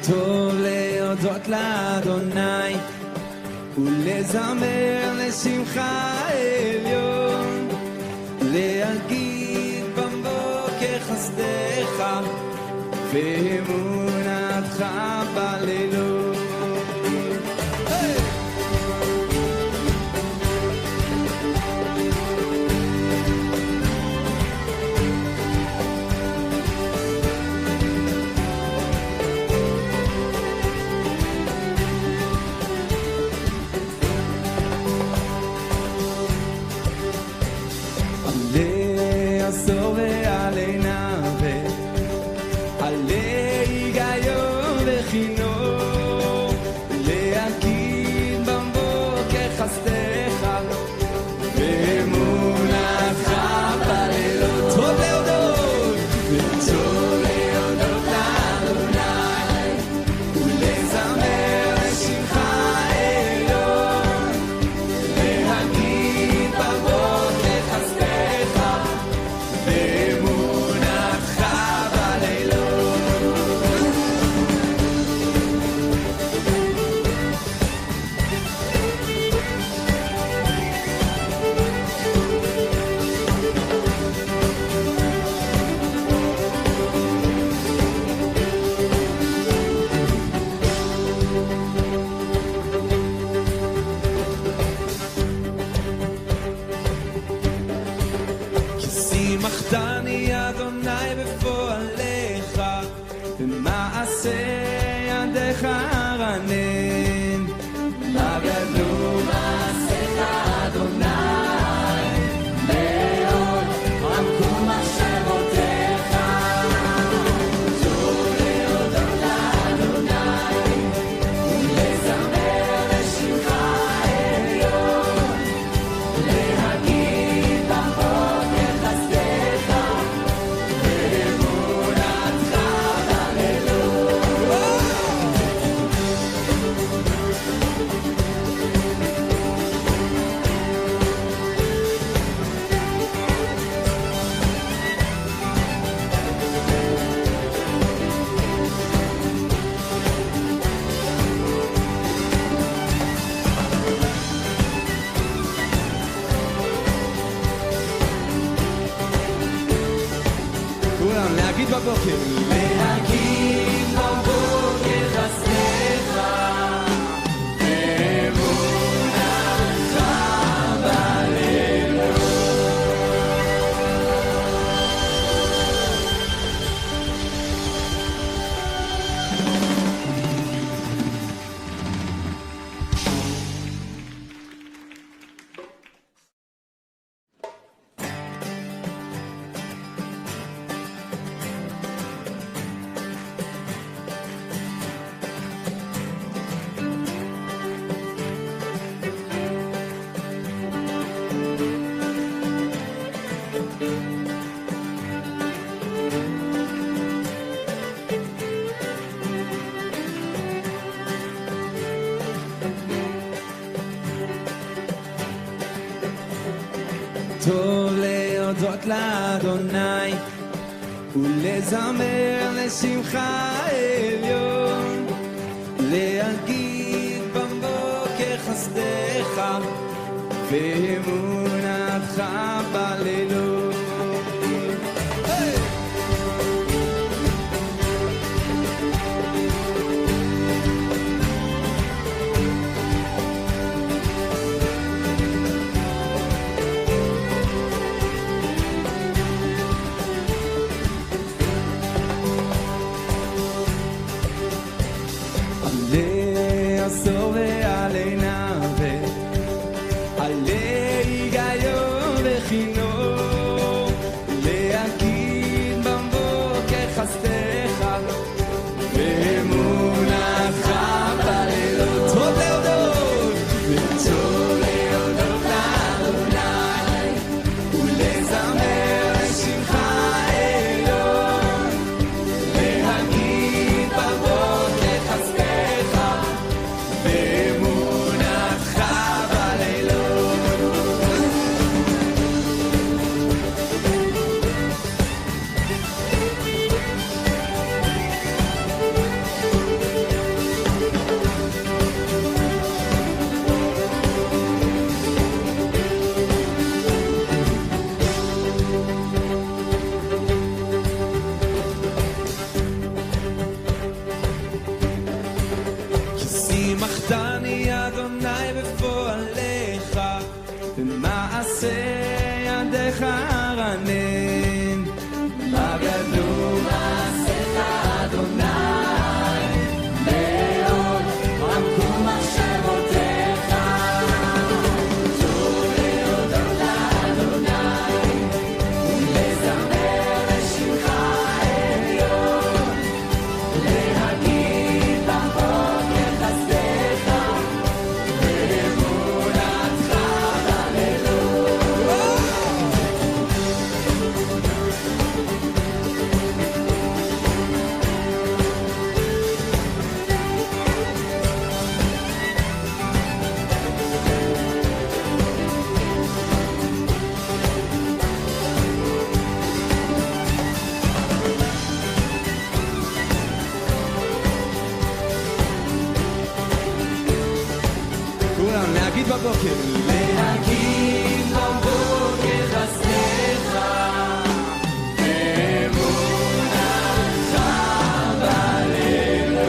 טוב להודות לאדוני ולזמר לשמחה עליון, להגיד בבוקר חסדך ואמונתך בלילות. עשור ועלי נווה, עלי היגיון וחינוך, להגיד בבוקר חסדך ואמונתך בלילות. טוב להודות, וטוב להודות לאדוני ולזמר לשמחה עליון, להגיד בבוקר חסדך ואמונתך בלילות. כי שימחתני אדוני בפועליך, במעשה ידיך ארנן. מה גדול מעשיך אדוני, מאוד עמקו מחשבותיך. טוב להודות לאדוני ולזמר לשמחה עליון, להגיד בבוקר חסדך ואמונתך בלילות. כולם להגיד בבוקר, להגיד בבוקר חסדך ואמונתך בלילות. טוב להודות לאדוני ולזמר לשמחה עליון, להגיד בבוקר חסדך ואמונתך בלילות. עלי עשור ועלי נווה, עלי היגיון וחינוך, להגיד בבוקר חסדך ואמונתך בלילות. טוב להודות, וטוב להודות לאדוני ולזמר לשמחה עליון, להגיד בבוקר חסדך ואמונתך בלילות. וחרנן, הגדול עשך אדוני, מאוד עמקו מחשבותיך. טוב להודות לאדוני, ולזמר לשמך עליון, להגיד בבוקר חסדיך, ואמונתך בלילות. כולם, להגיד בבוקר. להגיד בבוקר חסדיך, ואמונתך בלילות.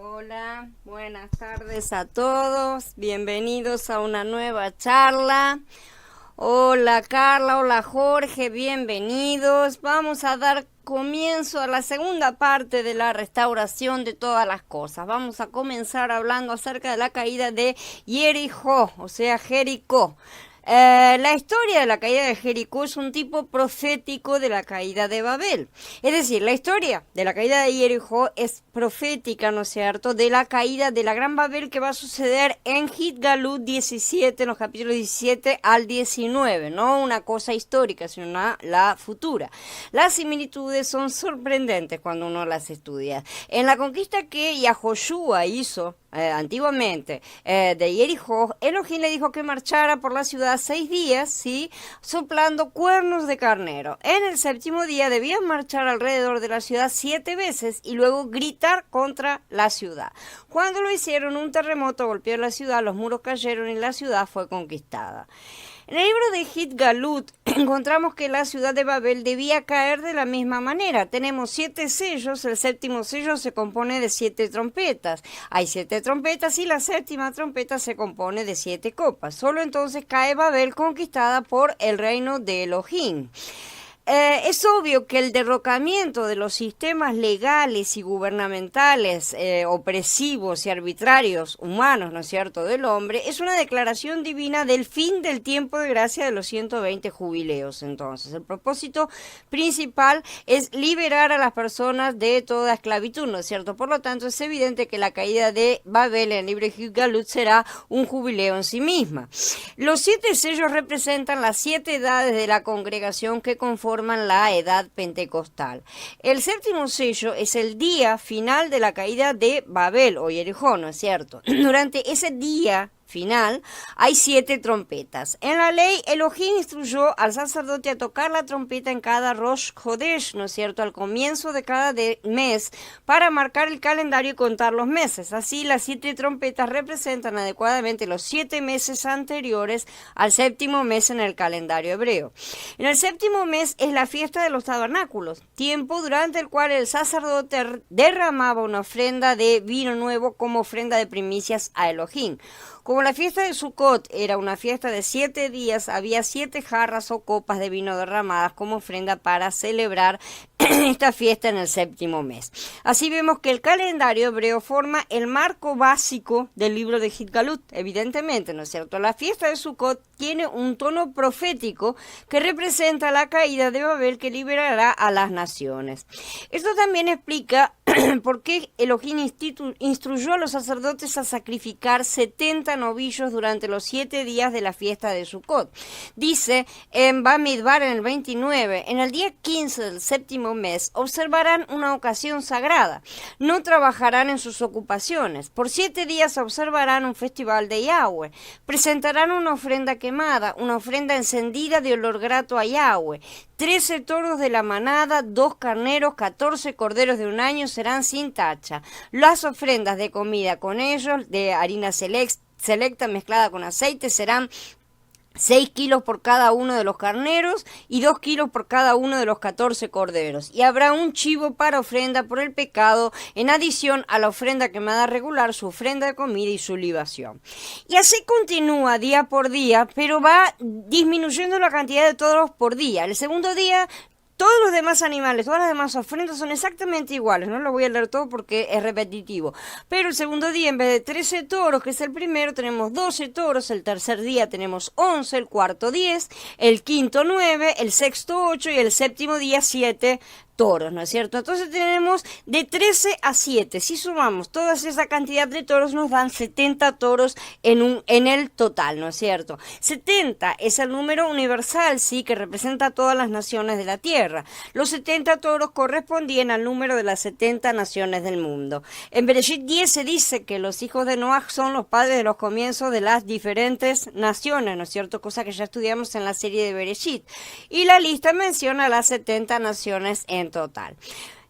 Hola, buenas tardes a todos, bienvenidos a una nueva charla. Hola Carla, hola Jorge, bienvenidos. Vamos a dar comienzo a la segunda parte de la restauración de todas las cosas. Vamos a comenzar hablando acerca de la caída de Jericó, o sea, Jericó. La historia de la caída de Jericó es un tipo profético de la caída de Babel. Es decir, la historia de la caída de Jericó es profética, ¿no es cierto?, de la caída de la Gran Babel que va a suceder en Gitgalut 17, en los capítulos 17 al 19. No una cosa histórica, sino la futura. Las similitudes son sorprendentes cuando uno las estudia. En la conquista que Yahoshua hizo antiguamente de Jericó, Elohim le dijo que marchara por la ciudad 6 días, ¿sí?, soplando cuernos de carnero. En el séptimo día debían marchar alrededor de la ciudad 7 veces y luego gritar contra la ciudad. Cuando lo hicieron, un terremoto golpeó la ciudad, los muros cayeron y la ciudad fue conquistada. En el libro de Gitgalut encontramos que la ciudad de Babel debía caer de la misma manera. Tenemos 7 sellos, el séptimo sello se compone de 7 trompetas. Hay 7 trompetas y la séptima trompeta se compone de 7 copas. Solo entonces cae Babel conquistada por el reino de Elohim. Es obvio que el derrocamiento de los sistemas legales y gubernamentales opresivos y arbitrarios humanos, ¿no es cierto?, del hombre, es una declaración divina del fin del tiempo de gracia de los 120 jubileos. Entonces, el propósito principal es liberar a las personas de toda esclavitud, ¿no es cierto? Por lo tanto, es evidente que la caída de Babel en el libro de Gitgalut será un jubileo en sí misma. Los 7 sellos representan las 7 edades de la congregación que conforman la edad pentecostal. El séptimo sello es el día final de la caída de Babel o Jericó, ¿no es cierto? Durante ese día final hay 7 trompetas. En la ley, Elohim instruyó al sacerdote a tocar la trompeta en cada Rosh Chodesh, ¿no es cierto?, al comienzo de cada mes, para marcar el calendario y contar los meses. Así, las 7 trompetas representan adecuadamente los 7 meses anteriores al séptimo mes en el calendario hebreo. En el séptimo mes es la fiesta de los tabernáculos, tiempo durante el cual el sacerdote derramaba una ofrenda de vino nuevo como ofrenda de primicias a Elohim. Como la fiesta de Sukkot era una fiesta de 7 días, había 7 jarras o copas de vino derramadas como ofrenda para celebrar esta fiesta en el 7º mes. Así vemos que el calendario hebreo forma el marco básico del libro de Hitgalut, evidentemente, ¿no es cierto? La fiesta de Sukkot tiene un tono profético que representa la caída de Babel que liberará a las naciones. Esto también explica por qué Elohim instruyó a los sacerdotes a sacrificar 70 novillos durante los 7 días de la fiesta de Sukkot. Dice en Bamidbar en el 29, en el día 15 del 7º mes observarán una ocasión sagrada, no trabajarán en sus ocupaciones, por 7 días observarán un festival de Yahweh, presentarán una ofrenda quemada, una ofrenda encendida de olor grato a Yahweh, 13 toros de la manada, 2 carneros, 14 corderos de un año serán sin tacha. Las ofrendas de comida con ellos, de harina selecta mezclada con aceite, serán 6 kilos por cada uno de los carneros y 2 kilos por cada uno de los 14 corderos. Y habrá un chivo para ofrenda por el pecado, en adición a la ofrenda quemada regular, su ofrenda de comida y su libación. Y así continúa día por día, pero va disminuyendo la cantidad de toros por día. El segundo día, todos los demás animales, todas las demás ofrendas son exactamente iguales. No lo voy a leer todo porque es repetitivo. Pero el segundo día, en vez de 13 toros, que es el primero, tenemos 12 toros. El tercer día tenemos 11, el cuarto 10, el quinto 9, el sexto 8 y el séptimo día 7 toros, ¿no es cierto? Entonces tenemos de 13 a 7. Si sumamos toda esa cantidad de toros, nos dan 70 toros en el total, ¿no es cierto? 70 es el número universal, sí, que representa a todas las naciones de la tierra. Los 70 toros correspondían al número de las 70 naciones del mundo. En Bereshit 10 se dice que los hijos de Noaj son los padres de los comienzos de las diferentes naciones, ¿no es cierto? Cosa que ya estudiamos en la serie de Bereshit. Y la lista menciona las 70 naciones en total.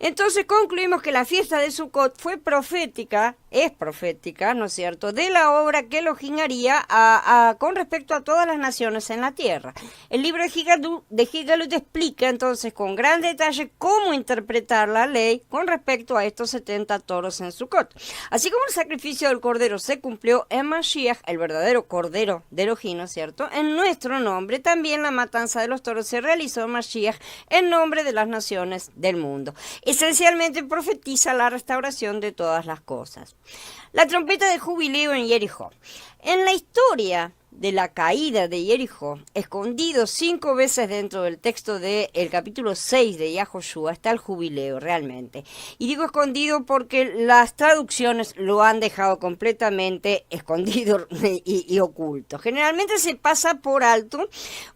Entonces concluimos que la fiesta de Sukkot fue profética, es profética, ¿no es cierto?, de la obra que Elohim haría con respecto a todas las naciones en la tierra. El libro de Hitgalut explica entonces con gran detalle cómo interpretar la ley con respecto a estos 70 toros en Sukkot. Así como el sacrificio del cordero se cumplió en Mashiach, el verdadero cordero de Elohim, ¿no es cierto?, en nuestro nombre, también la matanza de los toros se realizó en Mashiach en nombre de las naciones del mundo. Esencialmente profetiza la restauración de todas las cosas. La trompeta de jubileo en Jericó. En la historia de la caída de Jericó, escondido 5 veces dentro del texto del capítulo 6 de Yahoshua, está el jubileo realmente. Y digo escondido porque las traducciones lo han dejado completamente escondido y oculto. Generalmente se pasa por alto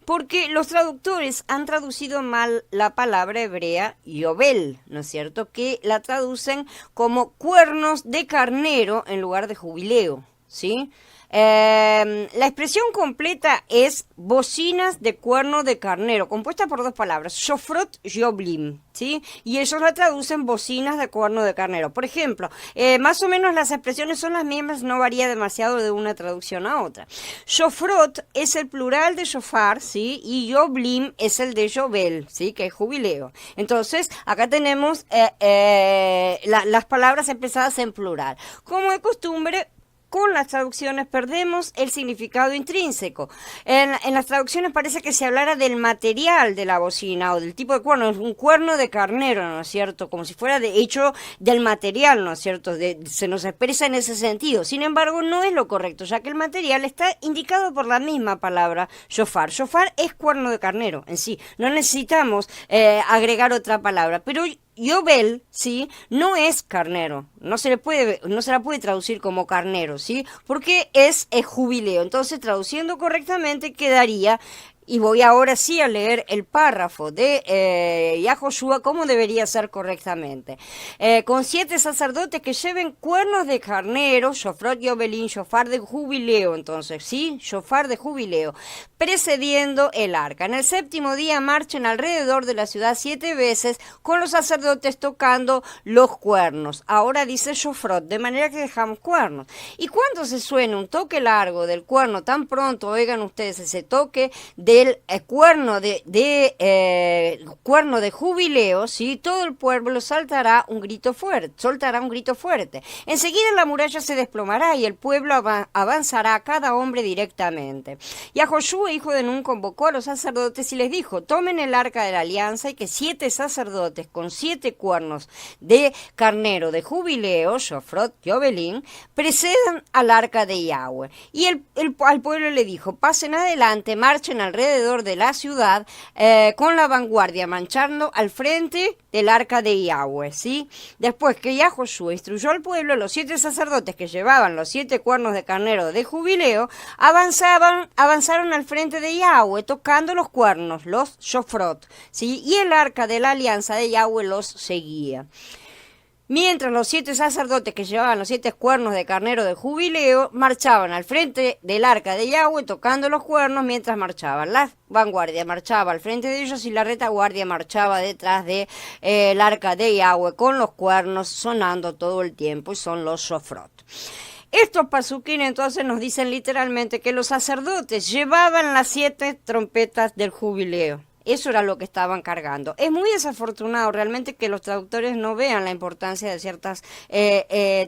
porque los traductores han traducido mal la palabra hebrea Yobel, ¿no es cierto?, que la traducen como cuernos de carnero en lugar de jubileo, ¿sí? La expresión completa es bocinas de cuerno de carnero, compuesta por 2 palabras, shofrot yoblim, ¿sí? Y ellos la traducen bocinas de cuerno de carnero. Por ejemplo, más o menos las expresiones son las mismas, no varía demasiado de una traducción a otra. Shofrot es el plural de shofar, ¿sí? Y yoblim es el de yobel, ¿sí? Que es jubileo. Entonces, acá tenemos las palabras empezadas en plural. Como de costumbre, con las traducciones perdemos el significado intrínseco. En las traducciones parece que se hablara del material de la bocina o del tipo de cuerno, es un cuerno de carnero, ¿no es cierto? Como si fuera hecho del material, ¿no es cierto? Se nos expresa en ese sentido. Sin embargo, no es lo correcto, ya que el material está indicado por la misma palabra shofar. Shofar es cuerno de carnero en sí, no necesitamos agregar otra palabra, pero Yobel, ¿sí?, no es carnero, no se la puede traducir como carnero, ¿sí?, porque es jubileo. Entonces, traduciendo correctamente quedaría, y voy ahora sí a leer el párrafo de Yahoshua como debería ser correctamente. Con 7 sacerdotes que lleven cuernos de carnero, shofrot yobelín, shofar de jubileo, entonces, ¿sí? Shofar de jubileo, precediendo el arca. En el 7º día marchen alrededor de la ciudad 7 veces con los sacerdotes tocando los cuernos. Ahora dice shofrot, de manera que dejamos cuernos. Y cuando se suene un toque largo del cuerno, tan pronto oigan ustedes ese toque de del cuerno cuerno de jubileo, ¿sí? Todo el pueblo soltará un grito fuerte. Enseguida la muralla se desplomará y el pueblo avanzará cada hombre directamente. Y a Josué, hijo de Nun, convocó a los sacerdotes y les dijo: tomen el arca de la alianza y que 7 sacerdotes con 7 cuernos de carnero de jubileo, Shofrot y Obelín, precedan al arca de Yahweh. Y al pueblo le dijo: pasen adelante, marchen alrededor de la ciudad con la vanguardia, marchando al frente del arca de Yahweh, ¿sí? Después que ya Josué instruyó al pueblo, los 7 sacerdotes que llevaban los 7 cuernos de carnero de jubileo avanzaron al frente de Yahweh tocando los cuernos, los shofrot, ¿sí? Y el arca de la alianza de Yahweh los seguía. Mientras los 7 sacerdotes que llevaban los 7 cuernos de carnero de jubileo marchaban al frente del arca de Yahweh tocando los cuernos mientras marchaban. La vanguardia marchaba al frente de ellos y la retaguardia marchaba detrás de el arca de Yahweh con los cuernos sonando todo el tiempo, y son los shofrot. Estos pasuquín entonces nos dicen literalmente que los sacerdotes llevaban las 7 trompetas del jubileo. Eso era lo que estaban cargando. Es muy desafortunado realmente que los traductores no vean la importancia de ciertas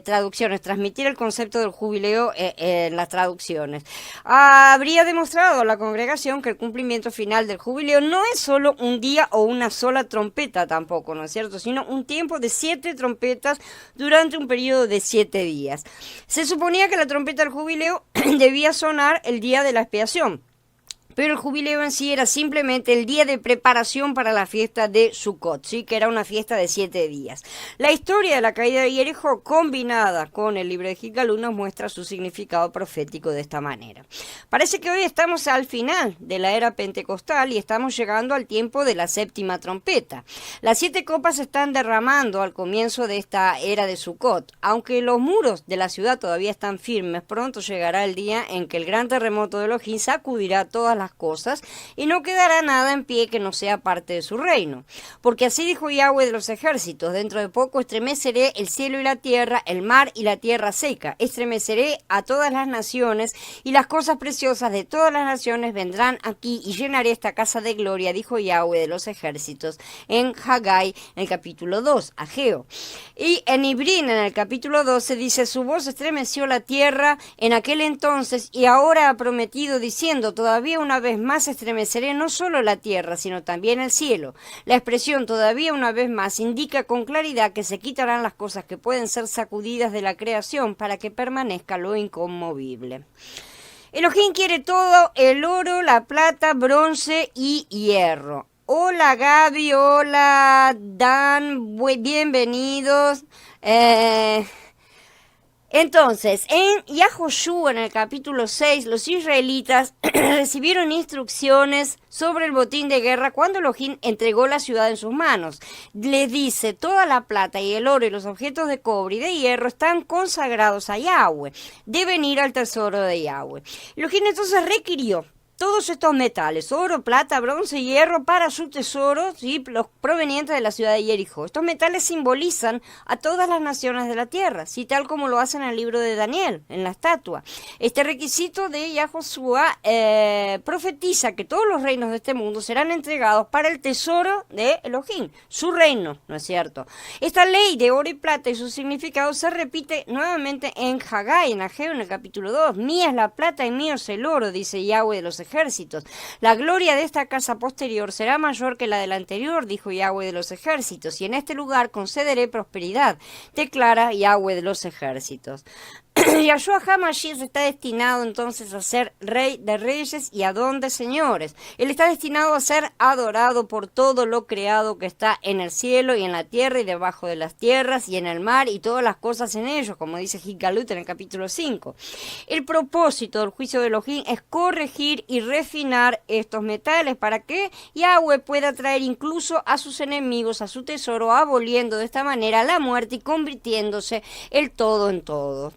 traducciones, transmitir el concepto del jubileo en las traducciones. Habría demostrado a la congregación que el cumplimiento final del jubileo no es solo un día o una sola trompeta tampoco, ¿no es cierto?, sino un tiempo de 7 trompetas durante un periodo de 7 días. Se suponía que la trompeta del jubileo debía sonar el día de la expiación, pero el jubileo en sí era simplemente el día de preparación para la fiesta de Sukkot, ¿sí? Que era una fiesta de 7 días. La historia de la caída de Jericó, combinada con el libro de Jicalú, nos muestra su significado profético de esta manera. Parece que hoy estamos al final de la era pentecostal y estamos llegando al tiempo de la 7ª trompeta. Las 7 copas se están derramando al comienzo de esta era de Sukkot. Aunque los muros de la ciudad todavía están firmes, pronto llegará el día en que el gran terremoto de Elohim sacudirá todas las cosas y no quedará nada en pie que no sea parte de su reino. Porque así dijo Yahweh de los ejércitos: dentro de poco estremeceré el cielo y la tierra, el mar y la tierra seca. Estremeceré a todas las naciones y las cosas preciosas de todas las naciones vendrán aquí y llenaré esta casa de gloria, dijo Yahweh de los ejércitos en Haggai, en el capítulo 2, Ageo. Y en Ibrín, en el capítulo 12, dice: su voz estremeció la tierra en aquel entonces y ahora ha prometido diciendo: todavía una vez más estremeceré no solo la tierra, sino también el cielo. La expresión todavía una vez más indica con claridad que se quitarán las cosas que pueden ser sacudidas de la creación para que permanezca lo inconmovible. Elohim quiere todo: el oro, la plata, bronce y hierro. Hola Gaby, hola Dan, bienvenidos. Entonces, en Yahoshua, en el capítulo 6, los israelitas recibieron instrucciones sobre el botín de guerra cuando Elohim entregó la ciudad en sus manos. Les dice: toda la plata y el oro y los objetos de cobre y de hierro están consagrados a Yahweh, deben ir al tesoro de Yahweh. Elohim entonces requirió todos estos metales, oro, plata, bronce y hierro, para su tesoro, ¿sí?, los provenientes de la ciudad de Jericó. Estos metales simbolizan a todas las naciones de la tierra, ¿sí?, tal como lo hacen en el libro de Daniel, en la estatua. Este requisito de Yahoshua profetiza que todos los reinos de este mundo serán entregados para el tesoro de Elohim, su reino, ¿no es cierto? Esta ley de oro y plata y su significado se repite nuevamente en Haggai, en Ageo, en el capítulo 2. Mía es la plata y mío es el oro, dice Yahweh de los ejércitos. La gloria de esta casa posterior será mayor que la de la anterior, dijo Yahweh de los ejércitos, y en este lugar concederé prosperidad, declara Yahweh de los ejércitos. Yahshua HaMashiach está destinado entonces a ser rey de reyes y Adón de señores. Él está destinado a ser adorado por todo lo creado que está en el cielo y en la tierra y debajo de las tierras y en el mar y todas las cosas en ellos, como dice Jicalú en el capítulo 5. El propósito del juicio de Elohim es corregir y refinar estos metales para que Yahweh pueda traer incluso a sus enemigos a su tesoro, aboliendo de esta manera la muerte y convirtiéndose el todo en todo.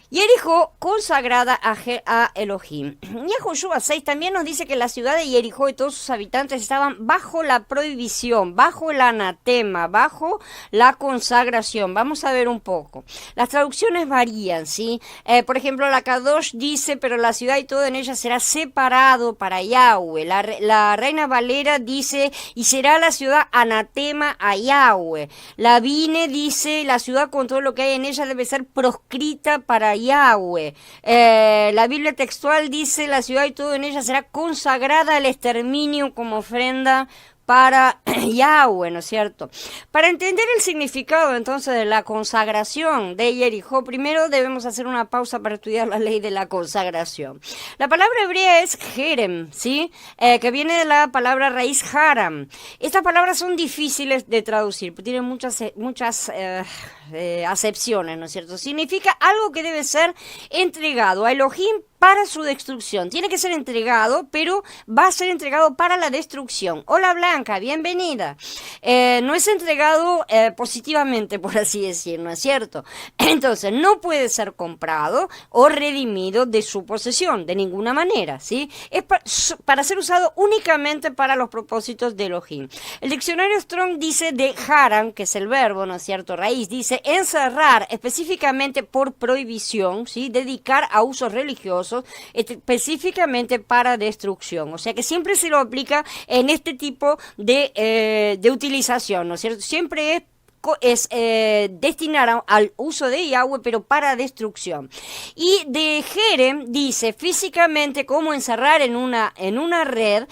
Jericó consagrada a Elohim. Yahushua 6 también nos dice que la ciudad de Jericó y todos sus habitantes estaban bajo la prohibición, bajo el anatema, bajo la consagración. Vamos a ver un poco. Las traducciones varían, ¿sí? Por ejemplo, la Kadosh dice, pero la ciudad y todo en ella será separado para Yahweh. La Reina Valera dice, y será la ciudad anatema a Yahweh. La Vine dice, la ciudad con todo lo que hay en ella debe ser proscrita para Yahweh. La Biblia textual dice, la ciudad y todo en ella será consagrada al exterminio como ofrenda para Yahweh, ¿no es cierto? Para entender el significado entonces de la consagración de Jericó, primero debemos hacer una pausa para estudiar la ley de la consagración. La palabra hebrea es jerem, ¿sí? Que viene de la palabra raíz haram. Estas palabras son difíciles de traducir, tienen muchas acepciones, ¿no es cierto? Significa algo que debe ser entregado a Elohim para su destrucción. Tiene que ser entregado, pero va a ser entregado para la destrucción. Hola Blanca, bienvenida. No es entregado positivamente, por así decir, ¿no es cierto? Entonces, no puede ser comprado o redimido de su posesión, de ninguna manera, ¿sí? Es para ser usado únicamente para los propósitos de Elohim. El diccionario Strong dice de haram, que es el verbo, ¿no es cierto? Raíz, dice encerrar específicamente por prohibición, ¿sí? Dedicar a usos religiosos, específicamente para destrucción. O sea que siempre se lo aplica en este tipo de utilización, ¿no es cierto? Siempre es destinar al uso de Yahweh, pero para destrucción. Y de Jerem dice físicamente cómo encerrar en una red,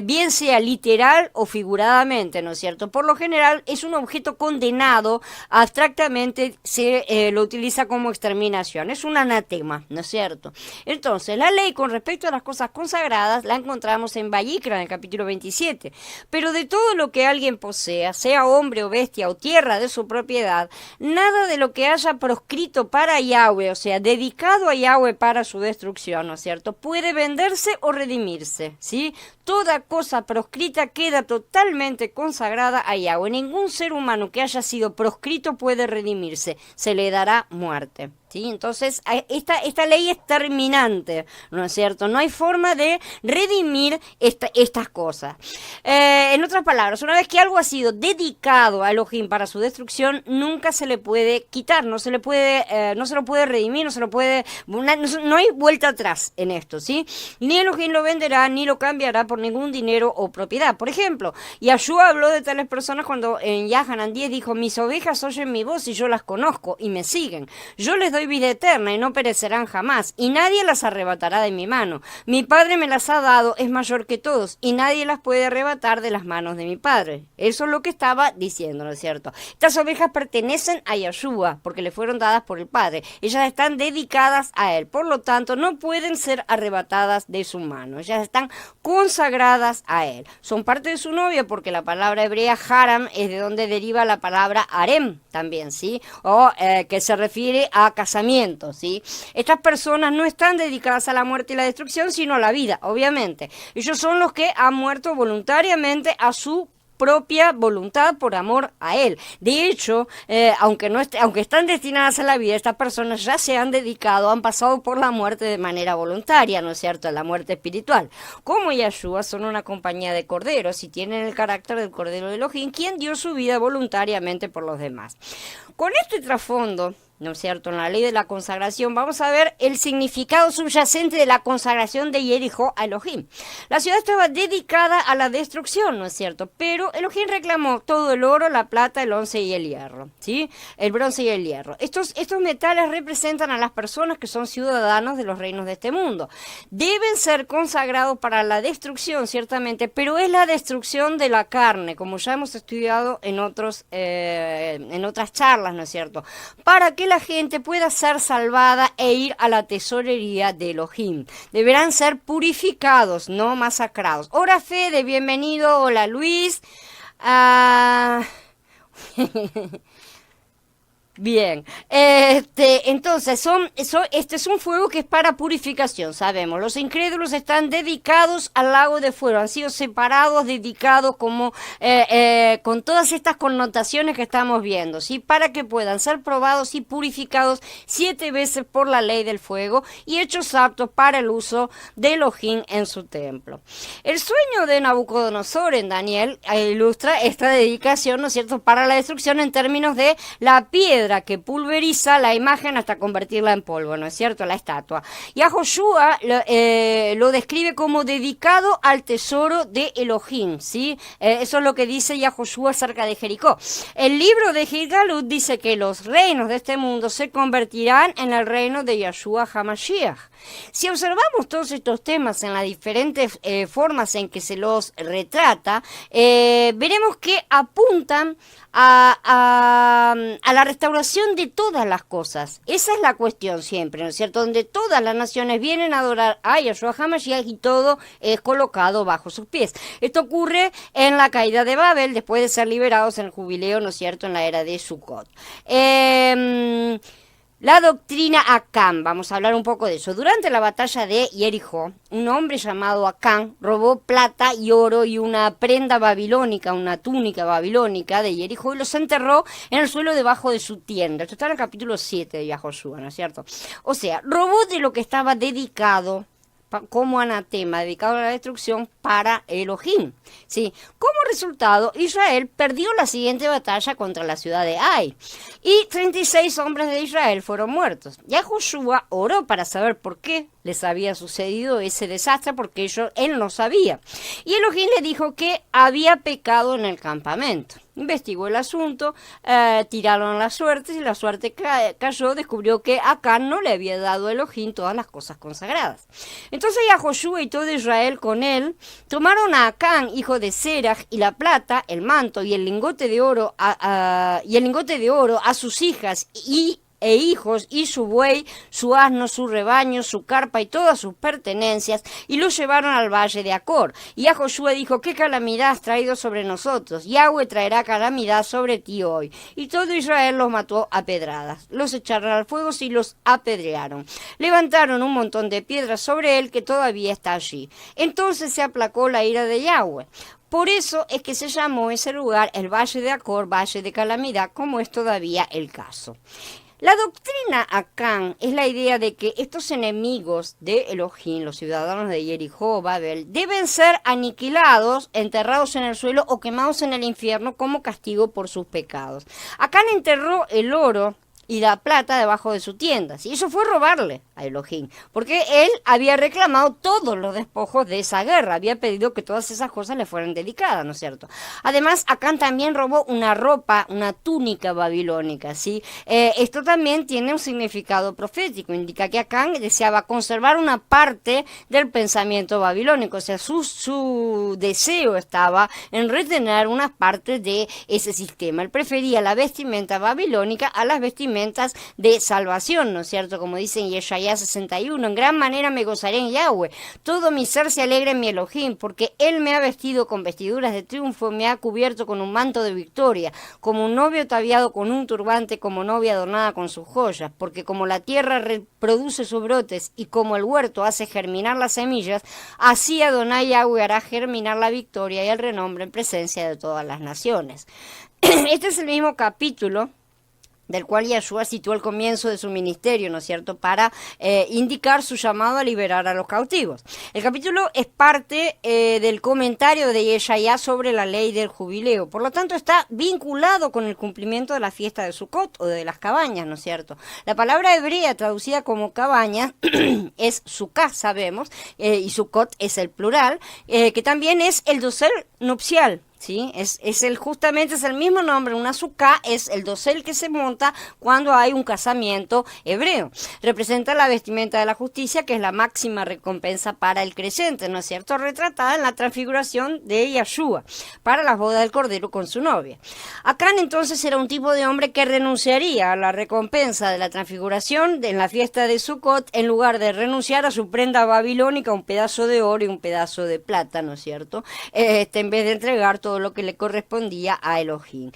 bien sea literal o figuradamente, ¿no es cierto? Por lo general es un objeto condenado, abstractamente se lo utiliza como exterminación, es un anatema, ¿no es cierto? Entonces, la ley con respecto a las cosas consagradas la encontramos en Vayikra, en el capítulo 27, pero de todo lo que alguien posea, sea hombre o bestia o tierra de su propiedad, nada de lo que haya proscrito para Yahweh, o sea, dedicado a Yahweh para su destrucción, ¿no es cierto?, puede venderse o redimirse, ¿sí? Toda cosa proscrita queda totalmente consagrada a Yahweh. Ningún ser humano que haya sido proscrito puede redimirse, se le dará muerte. ¿Sí? Entonces, esta ley es terminante, ¿no es cierto? No hay forma de redimir estas cosas. En otras palabras, una vez que algo ha sido dedicado a Elohim para su destrucción, nunca se le puede quitar, no se lo puede redimir, no hay vuelta atrás en esto, ¿sí? Ni Elohim lo venderá, ni lo cambiará por ningún dinero o propiedad. Por ejemplo, Yahshua habló de tales personas cuando en Yahanan 10 dijo, mis ovejas oyen mi voz y yo las conozco y me siguen. Yo les doy vida eterna y no perecerán jamás, y nadie las arrebatará de mi mano. Mi Padre me las ha dado, es mayor que todos, y nadie las puede arrebatar de las manos de mi Padre. Eso es lo que estaba diciendo, ¿no es cierto? Estas ovejas pertenecen a Yahshua, porque le fueron dadas por el Padre. Ellas están dedicadas a Él, por lo tanto, no pueden ser arrebatadas de su mano. Ellas están consagradas a Él. Son parte de su novia, porque la palabra hebrea haram es de donde deriva la palabra harem también, ¿sí? O que se refiere a casamiento, ¿sí? Estas personas no están dedicadas a la muerte y la destrucción, sino a la vida, obviamente. Ellos son los que han muerto voluntariamente a su propia voluntad por amor a Él. De hecho, aunque están destinadas a la vida, estas personas ya se han dedicado, han pasado por la muerte de manera voluntaria, ¿no es cierto?, la muerte espiritual. Como Yahshua son una compañía de corderos y tienen el carácter del Cordero de Elohim, quien dio su vida voluntariamente por los demás. Con este trasfondo, ¿no es cierto?, en la ley de la consagración, vamos a ver el significado subyacente de la consagración de Jericó a Elohim. La ciudad estaba dedicada a la destrucción, ¿no es cierto?, pero Elohim reclamó todo el oro, la plata, el bronce y el hierro, ¿sí? El bronce y el hierro. Estos metales representan a las personas que son ciudadanos de los reinos de este mundo. Deben ser consagrados para la destrucción, ciertamente, pero es la destrucción de la carne, como ya hemos estudiado en otras charlas, ¿no es cierto?, para que la gente pueda ser salvada e ir a la tesorería de Elohim. Deberán ser purificados, no masacrados. Hola Fede, bienvenido. Hola Luis. Bien, entonces este es un fuego que es para purificación, sabemos. Los incrédulos están dedicados al lago de fuego, han sido separados, dedicados como con todas estas connotaciones que estamos viendo, ¿sí? Para que puedan ser probados y purificados 7 veces por la ley del fuego y hechos aptos para el uso de Elohim en su templo. El sueño de Nabucodonosor en Daniel ilustra esta dedicación, ¿no es cierto?, para la destrucción en términos de la piedra que pulveriza la imagen hasta convertirla en polvo, ¿no es cierto?, la estatua. Y a Joshua lo describe como dedicado al tesoro de Elohim, ¿sí? Eso es lo que dice Yahoshua acerca de Jericó. El libro de Gilgalut dice que los reinos de este mundo se convertirán en el reino de Yahshua HaMashiach. Si observamos todos estos temas en las diferentes formas en que se los retrata, veremos que apuntan a la restauración de todas las cosas. Esa es la cuestión siempre, ¿no es cierto? Donde todas las naciones vienen a adorar a Yahshua HaMashiach y todo es colocado bajo sus pies. Esto ocurre en la caída de Babel, después de ser liberados en el jubileo, ¿no es cierto?, en la era de Sukkot. La doctrina Acán, vamos a hablar un poco de eso. Durante la batalla de Jericó, un hombre llamado Acán robó plata y oro y una prenda babilónica, una túnica babilónica de Jericó y los enterró en el suelo debajo de su tienda. Esto está en el capítulo 7 de Yahoshua, ¿no es cierto? O sea, robó de lo que estaba dedicado como anatema, dedicado a la destrucción para Elohim. ¿Sí? Como resultado, Israel perdió la siguiente batalla contra la ciudad de Ai y 36 hombres de Israel fueron muertos. Yahoshua oró para saber por qué les había sucedido ese desastre, porque él no sabía. Y Elohim le dijo que había pecado en el campamento. Investigó el asunto, tiraron las suertes y la suerte cayó, descubrió que Acán no le había dado a Elohim todas las cosas consagradas. Entonces Yahoshua y todo Israel con él tomaron a Acán, hijo de Serach, y la plata, el manto y el lingote de oro a sus hijas e hijos, y su buey, su asno, su rebaño, su carpa y todas sus pertenencias, y los llevaron al valle de Acor. Y Josué dijo: ¿qué calamidad has traído sobre nosotros? Yahweh traerá calamidad sobre ti hoy. Y todo Israel los mató a pedradas. Los echaron al fuego y los apedrearon. Levantaron un montón de piedras sobre él que todavía está allí. Entonces se aplacó la ira de Yahweh. Por eso es que se llamó ese lugar el Valle de Acor, Valle de Calamidad, como es todavía el caso. La doctrina Acán es la idea de que estos enemigos de Elohim, los ciudadanos de Jericó, Babel, deben ser aniquilados, enterrados en el suelo o quemados en el infierno como castigo por sus pecados. Acán enterró el oro y la plata debajo de su tienda, y eso fue robarle a Elohim, porque él había reclamado todos los despojos de esa guerra, había pedido que todas esas cosas le fueran dedicadas, ¿no es cierto? Además, Acán también robó una ropa, una túnica babilónica, ¿sí? Esto también tiene un significado profético, indica que Acán deseaba conservar una parte del pensamiento babilónico, o sea, su deseo estaba en retener una parte de ese sistema. Él prefería la vestimenta babilónica a las vestimentas de salvación, ¿no es cierto? Como dice en Yeshaya 61, en gran manera me gozaré en Yahweh, todo mi ser se alegra en mi Elohim, porque Él me ha vestido con vestiduras de triunfo, me ha cubierto con un manto de victoria, como un novio ataviado con un turbante, como novia adornada con sus joyas, porque como la tierra reproduce sus brotes y como el huerto hace germinar las semillas, así Adonai Yahweh hará germinar la victoria y el renombre en presencia de todas las naciones. Este es el mismo capítulo del cual Yahshua situó el comienzo de su ministerio, ¿no es cierto?, para indicar su llamado a liberar a los cautivos. El capítulo es parte del comentario de Yeshaya sobre la ley del jubileo, por lo tanto está vinculado con el cumplimiento de la fiesta de Sukkot o de las cabañas, ¿no es cierto? La palabra hebrea traducida como cabaña es Sukkah, sabemos, y Sukkot es el plural, que también es el dosel nupcial. ¿Sí? Justamente es el mismo nombre, una sukkah es el dosel que se monta cuando hay un casamiento hebreo. Representa la vestimenta de la justicia, que es la máxima recompensa para el creyente, ¿no es cierto? Retratada en la transfiguración de Yahshua para las bodas del Cordero con su novia. Acán entonces era un tipo de hombre que renunciaría a la recompensa de la transfiguración en la fiesta de Sukkot en lugar de renunciar a su prenda babilónica, un pedazo de oro y un pedazo de plata, ¿no es cierto? En vez de entregar todo lo que le correspondía a Elohim.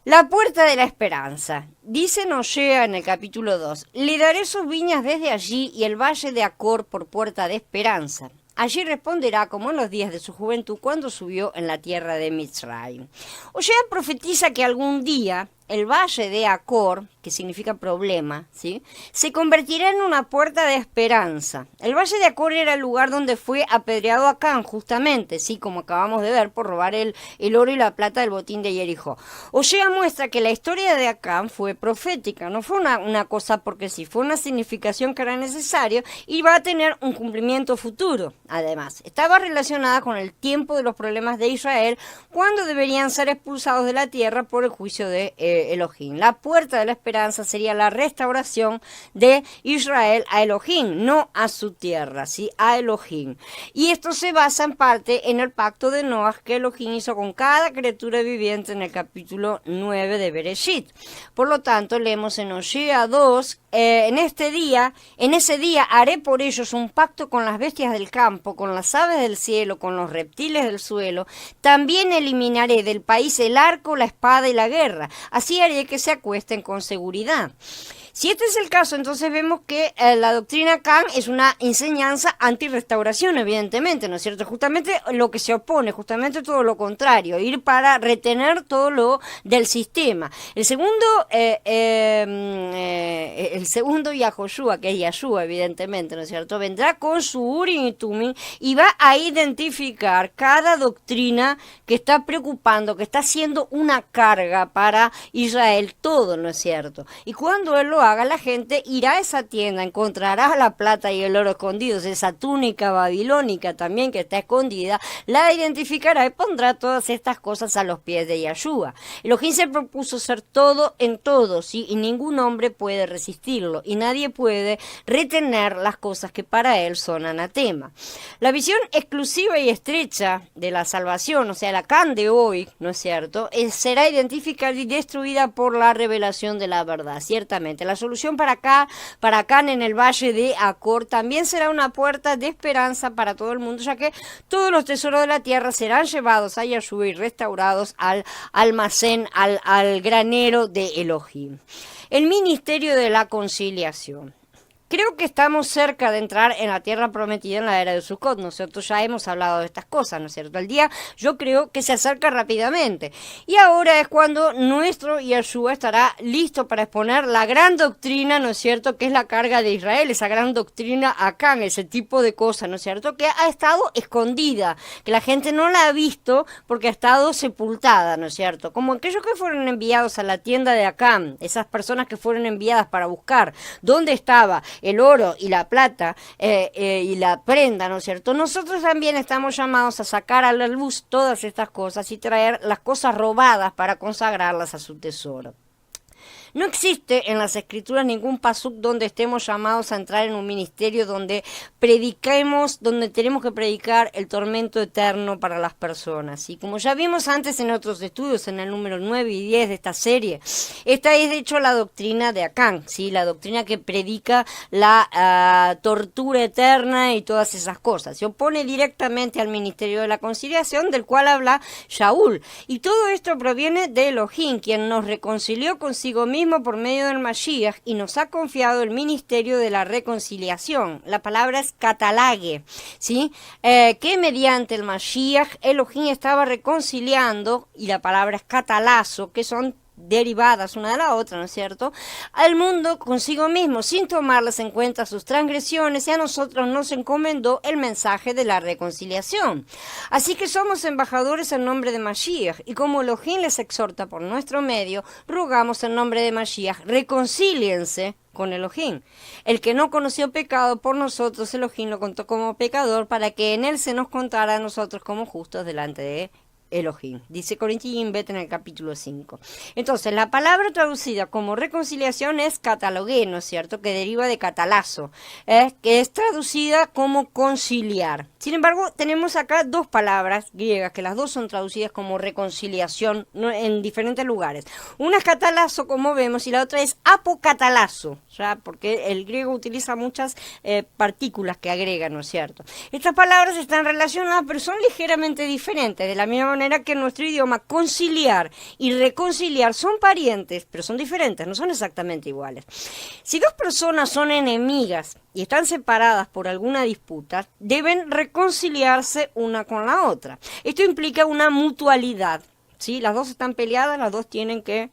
La puerta de la esperanza. Dice Osea en el capítulo 2, le daré sus viñas desde allí y el valle de Acor por puerta de esperanza. Allí responderá como en los días de su juventud cuando subió en la tierra de Mitzrayim. Osea profetiza que algún día el valle de Acor, que significa problema, ¿sí?, se convertirá en una puerta de esperanza. El valle de Acor era el lugar donde fue apedreado Acán, justamente, sí, como acabamos de ver, por robar el oro y la plata del botín de Jericó. Osea muestra que la historia de Acán fue profética, no fue una cosa porque sí, fue una significación que era necesaria y va a tener un cumplimiento futuro. Además, estaba relacionada con el tiempo de los problemas de Israel, cuando deberían ser expulsados de la tierra por el juicio de Elohim. La puerta de la esperanza sería la restauración de Israel a Elohim, no a su tierra, ¿sí?, a Elohim. Y esto se basa en parte en el pacto de Noah que Elohim hizo con cada criatura viviente en el capítulo 9 de Bereshit. Por lo tanto, leemos en Osea 2, en ese día haré por ellos un pacto con las bestias del campo, con las aves del cielo, con los reptiles del suelo. También eliminaré del país el arco, la espada y la guerra. Así haré que se acuesten con seguridad. Si este es el caso, entonces vemos que la doctrina Khan es una enseñanza anti-restauración, evidentemente, ¿no es cierto? Justamente lo que se opone, justamente todo lo contrario, ir para retener todo lo del sistema. El segundo Yahoshua, que es Yahshua, evidentemente, ¿no es cierto?, vendrá con su Urim y Tumim y va a identificar cada doctrina que está preocupando, que está haciendo una carga para Israel, todo, ¿no es cierto? Y cuando él lo haga, la gente irá a esa tienda, encontrará la plata y el oro escondidos, esa túnica babilónica también que está escondida, la identificará y pondrá todas estas cosas a los pies de Yahshua. Elohim se propuso ser todo en todo, ¿sí?, y ningún hombre puede resistirlo, y nadie puede retener las cosas que para él son anatema. La visión exclusiva y estrecha de la salvación, o sea, la Khan de hoy, ¿no es cierto?, será identificada y destruida por la revelación de la verdad, ciertamente. La solución para Acán en el valle de Acor también será una puerta de esperanza para todo el mundo, ya que todos los tesoros de la tierra serán llevados a Yahshua y restaurados al almacén, al granero de Elohim. El ministerio de la conciliación. Creo que estamos cerca de entrar en la tierra prometida en la era de Sukkot, ¿no es cierto? Ya hemos hablado de estas cosas, ¿no es cierto? El día yo creo que se acerca rápidamente. Y ahora es cuando nuestro Yahshua estará listo para exponer la gran doctrina, ¿no es cierto?, que es la carga de Israel, esa gran doctrina acá, ese tipo de cosas, ¿no es cierto?, que ha estado escondida, que la gente no la ha visto porque ha estado sepultada, ¿no es cierto? Como aquellos que fueron enviados a la tienda de Acán, esas personas que fueron enviadas para buscar dónde estaba el oro y la plata y la prenda, ¿no es cierto? Nosotros también estamos llamados a sacar a la luz todas estas cosas y traer las cosas robadas para consagrarlas a su tesoro. No existe en las escrituras ningún pasuk donde estemos llamados a entrar en un ministerio donde prediquemos, donde tenemos que predicar el tormento eterno para las personas. Y como ya vimos antes en otros estudios, en el número 9 y 10 de esta serie, esta es de hecho la doctrina de Acán, ¿sí?, la doctrina que predica la tortura eterna y todas esas cosas. Se opone directamente al ministerio de la conciliación, del cual habla Shaul. Y todo esto proviene de Elohim, quien nos reconcilió consigo mismo por medio del Mashiach y nos ha confiado el ministerio de la reconciliación. La palabra es catalague, ¿sí? Que mediante el Mashiach Elohim estaba reconciliando, y la palabra es catalazo, que son derivadas una de la otra, ¿no es cierto?, al mundo consigo mismo, sin tomarles en cuenta sus transgresiones, y a nosotros nos encomendó el mensaje de la reconciliación. Así que somos embajadores en nombre de Mashiach, y como Elohim les exhorta por nuestro medio, rogamos en nombre de Mashiach, reconcíliense con Elohim. El que no conoció pecado por nosotros, Elohim lo contó como pecador, para que en él se nos contara a nosotros como justos delante de Elohim. Dice Corintios Bet en el capítulo 5. Entonces, la palabra traducida como reconciliación es catalogué, ¿no es cierto?, que deriva de catalazo, que es traducida como conciliar. Sin embargo, tenemos acá dos palabras griegas, que las dos son traducidas como reconciliación, ¿no?, en diferentes lugares. Una es catalazo, como vemos, y la otra es apocatalazo, ya, porque el griego utiliza muchas partículas que agrega, ¿no es cierto? Estas palabras están relacionadas, pero son ligeramente diferentes. De la misma manera manera que en nuestro idioma conciliar y reconciliar son parientes, pero son diferentes, no son exactamente iguales. Si dos personas son enemigas y están separadas por alguna disputa, deben reconciliarse una con la otra. Esto implica una mutualidad. ¿Sí? Las dos están peleadas, las dos tienen que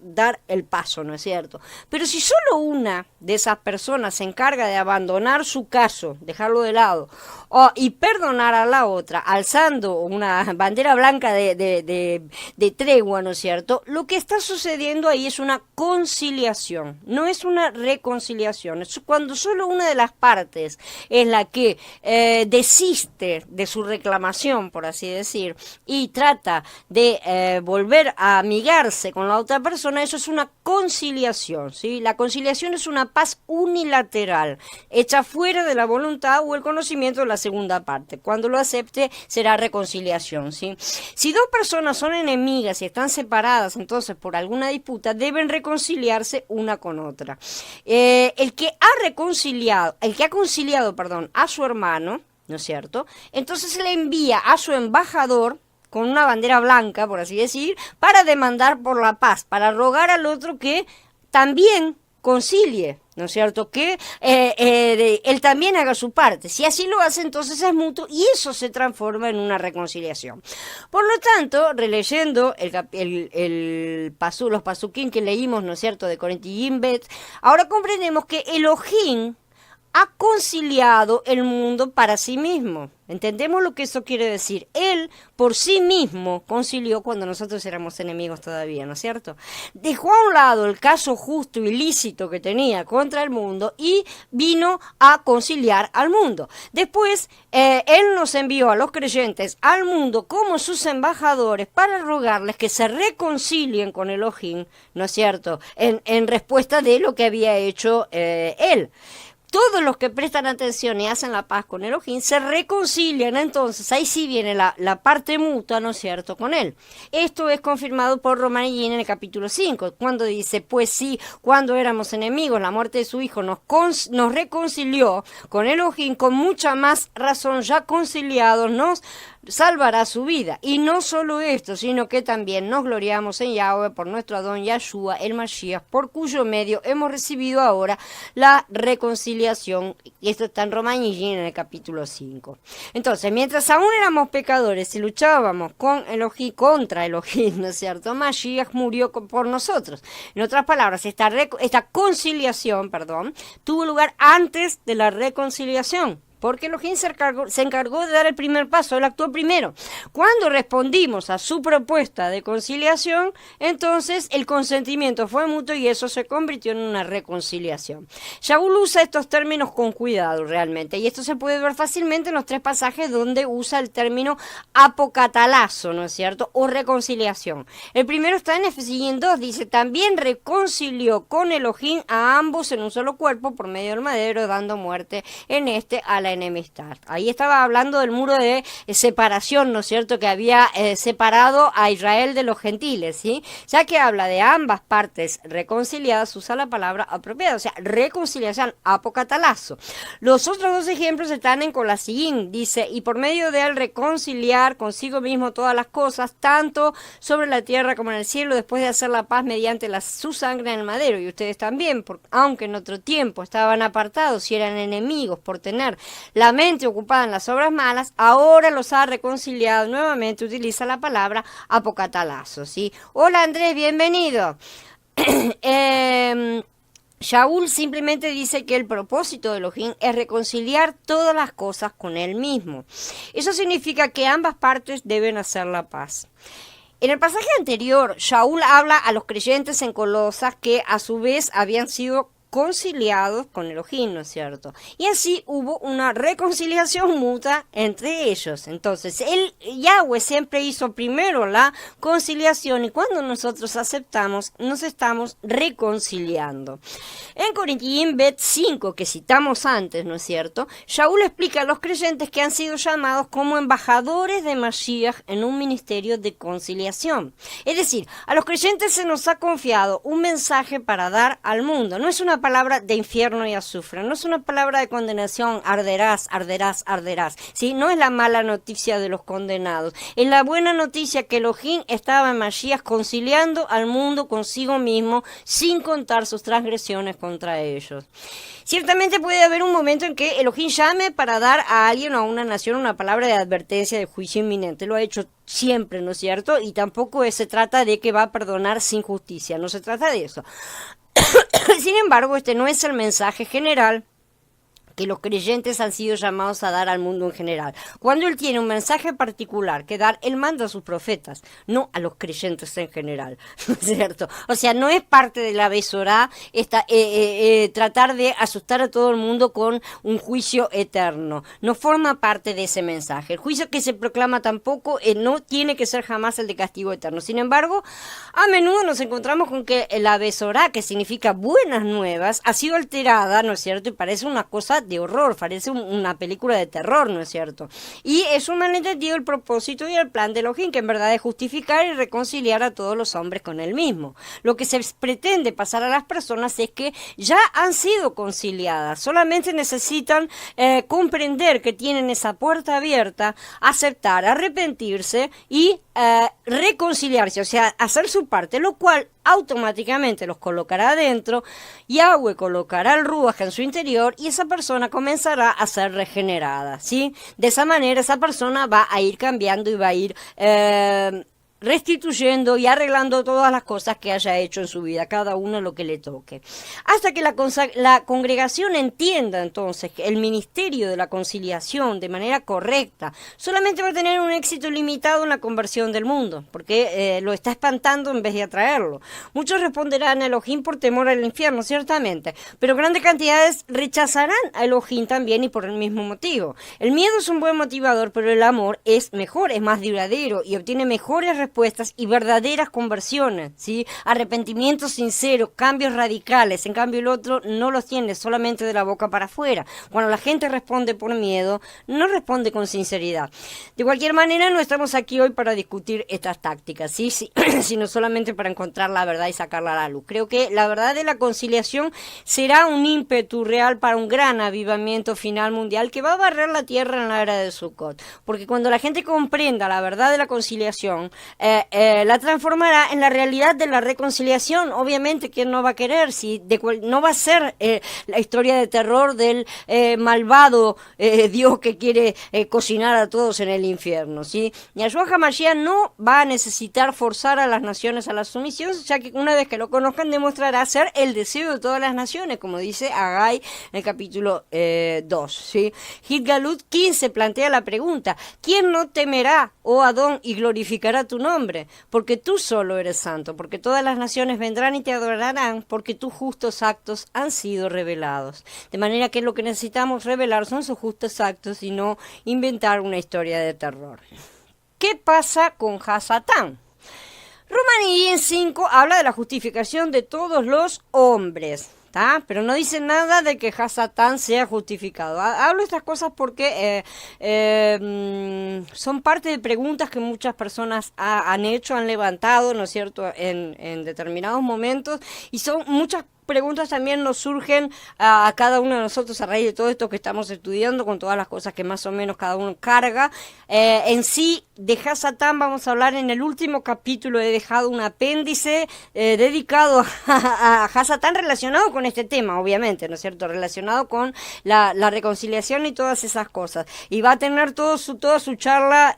dar el paso, ¿no es cierto? Pero si solo una de esas personas se encarga de abandonar su caso, dejarlo de lado, y perdonar a la otra, alzando una bandera blanca de tregua, ¿no es cierto? Lo que está sucediendo ahí es una conciliación, no es una reconciliación. Es cuando solo una de las partes es la que desiste de su reclamación, por así decir, y trata de volver a amigarse con la otra persona, eso es una conciliación, ¿sí? La conciliación es una paz unilateral, hecha fuera de la voluntad o el conocimiento de la segunda parte. Cuando lo acepte, será reconciliación, ¿sí? Si dos personas son enemigas y están separadas, entonces, por alguna disputa, deben reconciliarse una con otra. El que ha conciliado, a su hermano, ¿no es cierto? Entonces le envía a su embajador, con una bandera blanca, por así decir, para demandar por la paz, para rogar al otro que también concilie, ¿no es cierto? Que él también haga su parte. Si así lo hace, entonces es mutuo y eso se transforma en una reconciliación. Por lo tanto, releyendo los pasuquín que leímos, ¿no es cierto?, de Corinthians Bet, ahora comprendemos que Elohim ha conciliado el mundo para sí mismo. ¿Entendemos lo que eso quiere decir? Él, por sí mismo, concilió cuando nosotros éramos enemigos todavía, ¿no es cierto? Dejó a un lado el caso justo y lícito que tenía contra el mundo y vino a conciliar al mundo. Después, Él nos envió a los creyentes al mundo como sus embajadores para rogarles que se reconcilien con Elohim, ¿no es cierto?, en respuesta de lo que había hecho Él. Todos los que prestan atención y hacen la paz con Elohim se reconcilian, entonces ahí sí viene la parte mutua, ¿no es cierto?, con él. Esto es confirmado por Romanillín en el capítulo 5, cuando dice, pues sí, cuando éramos enemigos, la muerte de su hijo nos reconcilió con Elohim, con mucha más razón ya conciliados nos salvará su vida. Y no solo esto, sino que también nos gloriamos en Yahweh por nuestro Adón Yahshua, el Mashiach, por cuyo medio hemos recibido ahora la reconciliación. Y esto está en Romanillín en el capítulo 5. Entonces, mientras aún éramos pecadores y luchábamos con Elohim, contra Elohim, ¿no es cierto?, Mashiach murió por nosotros. En otras palabras, esta conciliación, tuvo lugar antes de la reconciliación. Porque Elohim se encargó de dar el primer paso, él actuó primero. Cuando respondimos a su propuesta de conciliación, entonces el consentimiento fue mutuo y eso se convirtió en una reconciliación. Shaul usa estos términos con cuidado realmente, y esto se puede ver fácilmente en los 3 pasajes donde usa el término apocatalazo, ¿no es cierto?, o reconciliación. El primero está en Efesios 2, dice, también reconcilió con Elohim a ambos en un solo cuerpo por medio del madero, dando muerte en a la enemistad. Ahí estaba hablando del muro de separación, ¿no es cierto?, que había separado a Israel de los gentiles, ¿sí? Ya que habla de ambas partes reconciliadas, usa la palabra apropiada, o sea, reconciliación, apocatalazo. Los otros 2 ejemplos están en Colasín, dice, y por medio de él reconciliar consigo mismo todas las cosas, tanto sobre la tierra como en el cielo, después de hacer la paz mediante su sangre en el madero. Y ustedes también, aunque en otro tiempo estaban apartados y eran enemigos por tener la mente ocupada en las obras malas, ahora los ha reconciliado nuevamente, utiliza la palabra apocatalazo, ¿sí? Hola Andrés, bienvenido. Shaul simplemente dice que el propósito de Elohim es reconciliar todas las cosas con él mismo. Eso significa que ambas partes deben hacer la paz. En el pasaje anterior, Shaul habla a los creyentes en Colosas que a su vez habían sido conciliados con Elohim, ¿no es cierto? Y así hubo una reconciliación mutua entre ellos. Entonces, Yahweh siempre hizo primero la conciliación y cuando nosotros aceptamos, nos estamos reconciliando. En Corinthians Bet 5, que citamos antes, ¿no es cierto?, Shaul explica a los creyentes que han sido llamados como embajadores de Mashiach en un ministerio de conciliación. Es decir, a los creyentes se nos ha confiado un mensaje para dar al mundo. No es una una palabra de infierno y azufre, no es una palabra de condenación, arderás, arderás, arderás, ¿sí? No es la mala noticia de los condenados, es la buena noticia que Elohim estaba en Mashiach conciliando al mundo consigo mismo sin contar sus transgresiones contra ellos. Ciertamente puede haber un momento en que Elohim llame para dar a alguien o a una nación una palabra de advertencia de juicio inminente. Lo ha hecho siempre, ¿no es cierto? Y tampoco se trata de que va a perdonar sin justicia, no se trata de eso. Sin embargo, este no es el mensaje general que los creyentes han sido llamados a dar al mundo en general. Cuando él tiene un mensaje particular que dar, él manda a sus profetas, no a los creyentes en general, ¿no es cierto? O sea, no es parte de la Besorá tratar de asustar a todo el mundo con un juicio eterno. No forma parte de ese mensaje. El juicio que se proclama tampoco no tiene que ser jamás el de castigo eterno. Sin embargo, a menudo nos encontramos con que la Besorá, que significa buenas nuevas, ha sido alterada, ¿no es cierto? Y parece una cosa de horror, parece una película de terror, ¿no es cierto? Y es un malentendido el propósito y el plan de Elohim, que en verdad es justificar y reconciliar a todos los hombres con él mismo. Lo que se pretende pasar a las personas es que ya han sido conciliadas, solamente necesitan comprender que tienen esa puerta abierta, aceptar, arrepentirse y reconciliarse, o sea, hacer su parte, lo cual automáticamente los colocará adentro, Yahweh colocará el Ruach en su interior y esa persona comenzará a ser regenerada, ¿sí? De esa manera esa persona va a ir cambiando y va a ir restituyendo y arreglando todas las cosas que haya hecho en su vida, cada uno lo que le toque. Hasta que la congregación entienda entonces que el ministerio de la conciliación de manera correcta solamente va a tener un éxito limitado en la conversión del mundo, porque lo está espantando en vez de atraerlo. Muchos responderán a Elohim por temor al infierno, ciertamente, pero grandes cantidades rechazarán a Elohim también y por el mismo motivo. El miedo es un buen motivador, pero el amor es mejor, es más duradero y obtiene mejores respuestas y verdaderas conversiones, ¿sí? Arrepentimientos sinceros, cambios radicales. En cambio el otro no los tiene, solamente de la boca para afuera. Cuando la gente responde por miedo, no responde con sinceridad. De cualquier manera, no estamos aquí hoy para discutir estas tácticas, ¿sí? Sino solamente para encontrar la verdad y sacarla a la luz. Creo que la verdad de la conciliación será un ímpetu real para un gran avivamiento final mundial que va a barrer la tierra en la era de Sukkot. Porque cuando la gente comprenda la verdad de la conciliación, la transformará en la realidad de la reconciliación. Obviamente, ¿quién no va a querer? Si no va a ser la historia de terror del malvado Dios que quiere cocinar a todos en el infierno, ¿sí? Yahshua HaMashiach no va a necesitar forzar a las naciones a la sumisión, ya que una vez que lo conozcan demostrará ser el deseo de todas las naciones, como dice Agai en el capítulo 2, ¿sí? Hitgalut 15 plantea la pregunta: ¿quién no temerá, oh Adón, y glorificará tu nombre? Porque tú solo eres santo, porque todas las naciones vendrán y te adorarán, porque tus justos actos han sido revelados. De manera que lo que necesitamos revelar son sus justos actos y no inventar una historia de terror. ¿Qué pasa con Hasatán? Romaní en 5 habla de la justificación de todos los hombres, ¿tá? Pero no dice nada de que Hasatán sea justificado. Hablo estas cosas porque son parte de preguntas que muchas personas han hecho, han levantado, ¿no es cierto?, en determinados momentos, y son muchas preguntas también nos surgen a cada uno de nosotros a raíz de todo esto que estamos estudiando, con todas las cosas que más o menos cada uno carga. En sí, de Hasatán vamos a hablar en el último capítulo. He dejado un apéndice dedicado a Hasatán relacionado con este tema, obviamente, ¿no es cierto? Relacionado con la reconciliación y todas esas cosas. Y va a tener toda su charla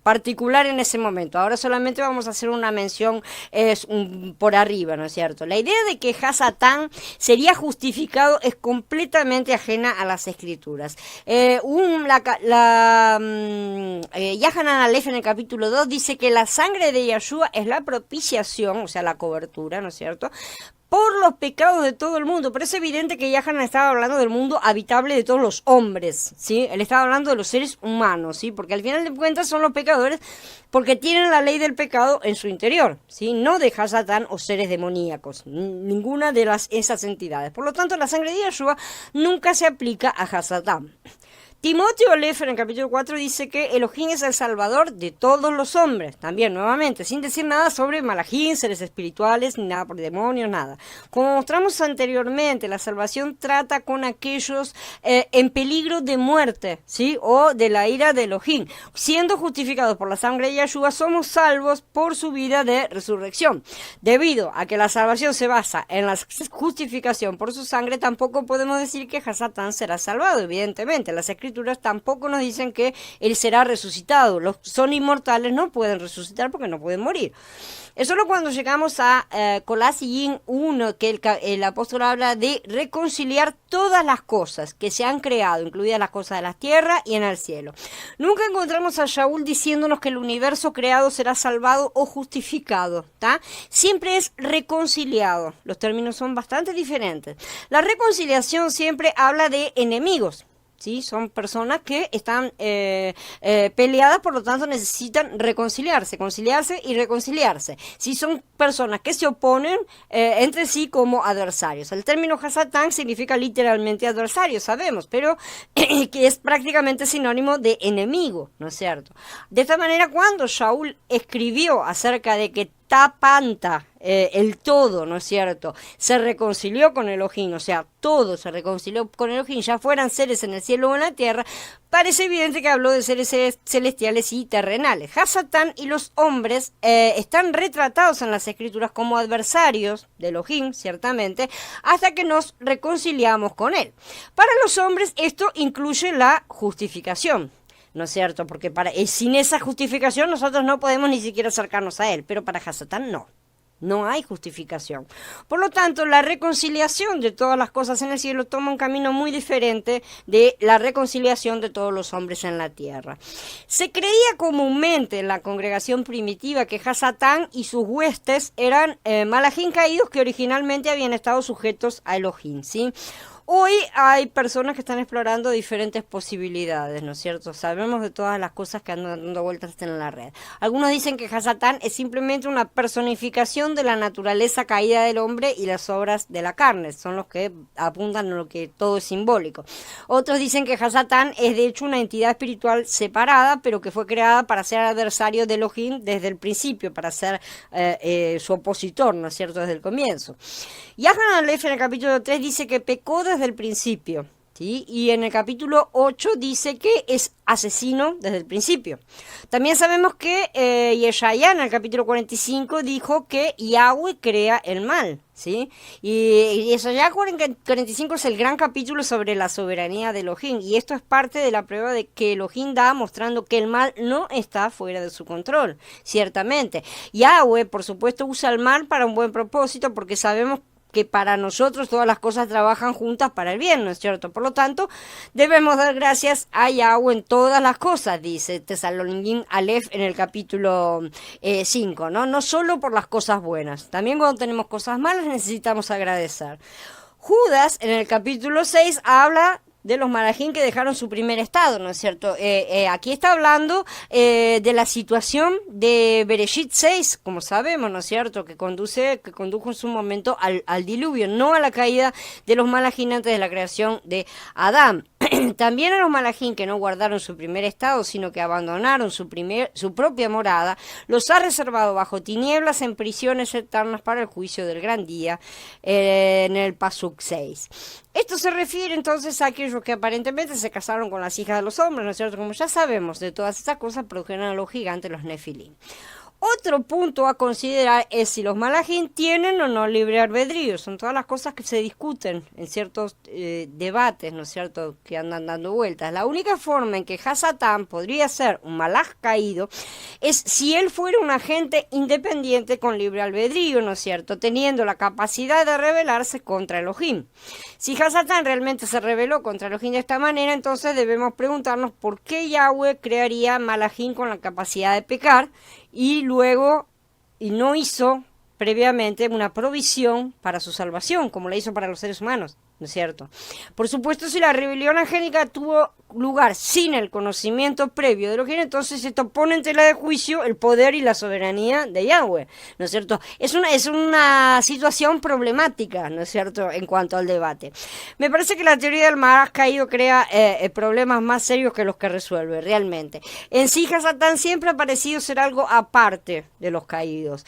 particular en ese momento. Ahora solamente vamos a hacer una mención por arriba, ¿no es cierto? La idea de que Hasatán sería justificado es completamente ajena a las escrituras. Yahanan Aleph en el capítulo 2 dice que la sangre de Yahshua es la propiciación, o sea, la cobertura, ¿no es cierto?, por los pecados de todo el mundo. Pero es evidente que Yahanan estaba hablando del mundo habitable de todos los hombres, ¿sí? Él estaba hablando de los seres humanos, ¿sí? Porque al final de cuentas son los pecadores porque tienen la ley del pecado en su interior, ¿sí? No de Hasatán o seres demoníacos, ninguna de esas entidades. Por lo tanto, la sangre de Yahshua nunca se aplica a Hasatán. Timoteo Aleph en el capítulo 4 dice que Elohim es el salvador de todos los hombres, también nuevamente, sin decir nada sobre malajim, seres espirituales, ni nada por demonios, nada. Como mostramos anteriormente, la salvación trata con aquellos en peligro de muerte, ¿sí? O de la ira de Elohim. Siendo justificados por la sangre de Yahshua, somos salvos por su vida de resurrección. Debido a que la salvación se basa en la justificación por su sangre, tampoco podemos decir que Hasatán será salvado, evidentemente. Las escrituras tampoco nos dicen que él será resucitado. Los son inmortales, no pueden resucitar porque no pueden morir. Es solo cuando llegamos a Colosenses 1 que el apóstol habla de reconciliar todas las cosas que se han creado, incluidas las cosas de la tierra y en el cielo. Nunca encontramos a Shaul diciéndonos que el universo creado será salvado o justificado, ¿tá? Siempre es reconciliado. Los términos son bastante diferentes. La reconciliación siempre habla de enemigos. ¿Sí? Son personas que están peleadas, por lo tanto necesitan reconciliarse, conciliarse y reconciliarse. ¿Sí? Son personas que se oponen entre sí como adversarios. El término Hasatán significa literalmente adversario, sabemos, pero que es prácticamente sinónimo de enemigo, ¿no es cierto? De esta manera, cuando Shaul escribió acerca de que Tapanta, el todo, ¿no es cierto? Se reconcilió con Elohim, o sea, todo se reconcilió con Elohim, ya fueran seres en el cielo o en la tierra, parece evidente que habló de seres celestiales y terrenales. Hasatán y los hombres están retratados en las escrituras como adversarios de Elohim, ciertamente, hasta que nos reconciliamos con él. Para los hombres esto incluye la justificación. ¿No es cierto? Porque sin esa justificación nosotros no podemos ni siquiera acercarnos a él, pero para Hasatán no. No hay justificación. Por lo tanto, la reconciliación de todas las cosas en el cielo toma un camino muy diferente de la reconciliación de todos los hombres en la tierra. Se creía comúnmente en la congregación primitiva que Hasatán y sus huestes eran malajim caídos que originalmente habían estado sujetos a Elohim, ¿sí? Hoy hay personas que están explorando diferentes posibilidades, ¿no es cierto? Sabemos de todas las cosas que andan dando vueltas en la red. Algunos dicen que Hasatán es simplemente una personificación de la naturaleza caída del hombre y las obras de la carne. Son los que apuntan a lo que todo es simbólico. Otros dicen que Hasatán es de hecho una entidad espiritual separada, pero que fue creada para ser adversario de Elohim desde el principio, para ser su opositor, ¿no es cierto?, desde el comienzo. Yohanan Aleph en el capítulo 3 dice que pecó desde el principio, ¿sí? Y en el capítulo 8 dice que es asesino desde el principio. También sabemos que Yeshaya en el capítulo 45 dijo que Yahweh crea el mal, ¿sí? Y Yeshaya 45 es el gran capítulo sobre la soberanía de Elohim, y esto es parte de la prueba de que Elohim da, mostrando que el mal no está fuera de su control, ciertamente. Yahweh, por supuesto, usa el mal para un buen propósito, porque sabemos que para nosotros todas las cosas trabajan juntas para el bien, ¿no es cierto? Por lo tanto, debemos dar gracias a Yahweh en todas las cosas, dice Tesalonicenses Aleph en el capítulo 5, ¿no? No solo por las cosas buenas, también cuando tenemos cosas malas necesitamos agradecer. Judas en el capítulo 6 habla de los malajim que dejaron su primer estado, ¿no es cierto? Aquí está hablando de la situación de Bereshit 6, como sabemos, ¿no es cierto? Que condujo en su momento al diluvio, no a la caída de los malajim antes de la creación de Adán. También a los malajim que no guardaron su primer estado, sino que abandonaron su propia morada, los ha reservado bajo tinieblas en prisiones eternas para el juicio del gran día, en el Pasuk 6. Esto se refiere entonces a aquellos que aparentemente se casaron con las hijas de los hombres, ¿no es cierto? Como ya sabemos, de todas estas cosas produjeron a los gigantes, los nefilim. Otro punto a considerar es si los malajim tienen o no libre albedrío. Son todas las cosas que se discuten en ciertos debates, ¿no es cierto?, que andan dando vueltas. La única forma en que Hasatán podría ser un malaj caído es si él fuera un agente independiente con libre albedrío, ¿no es cierto?, teniendo la capacidad de rebelarse contra Elohim. Si Hasatán realmente se rebeló contra Elohim de esta manera, entonces debemos preguntarnos por qué Yahweh crearía malajim con la capacidad de pecar y no hizo previamente una provisión para su salvación, como la hizo para los seres humanos. ¿no es cierto? Por supuesto, si la rebelión angélica tuvo lugar sin el conocimiento previo de Elohim, entonces esto pone en tela de juicio el poder y la soberanía de Yahweh, ¿no es cierto? Es una situación problemática, ¿no es cierto?, en cuanto al debate. Me parece que la teoría del Maharaj caído crea problemas más serios que los que resuelve, realmente. En sí, Hasatán siempre ha parecido ser algo aparte de los caídos.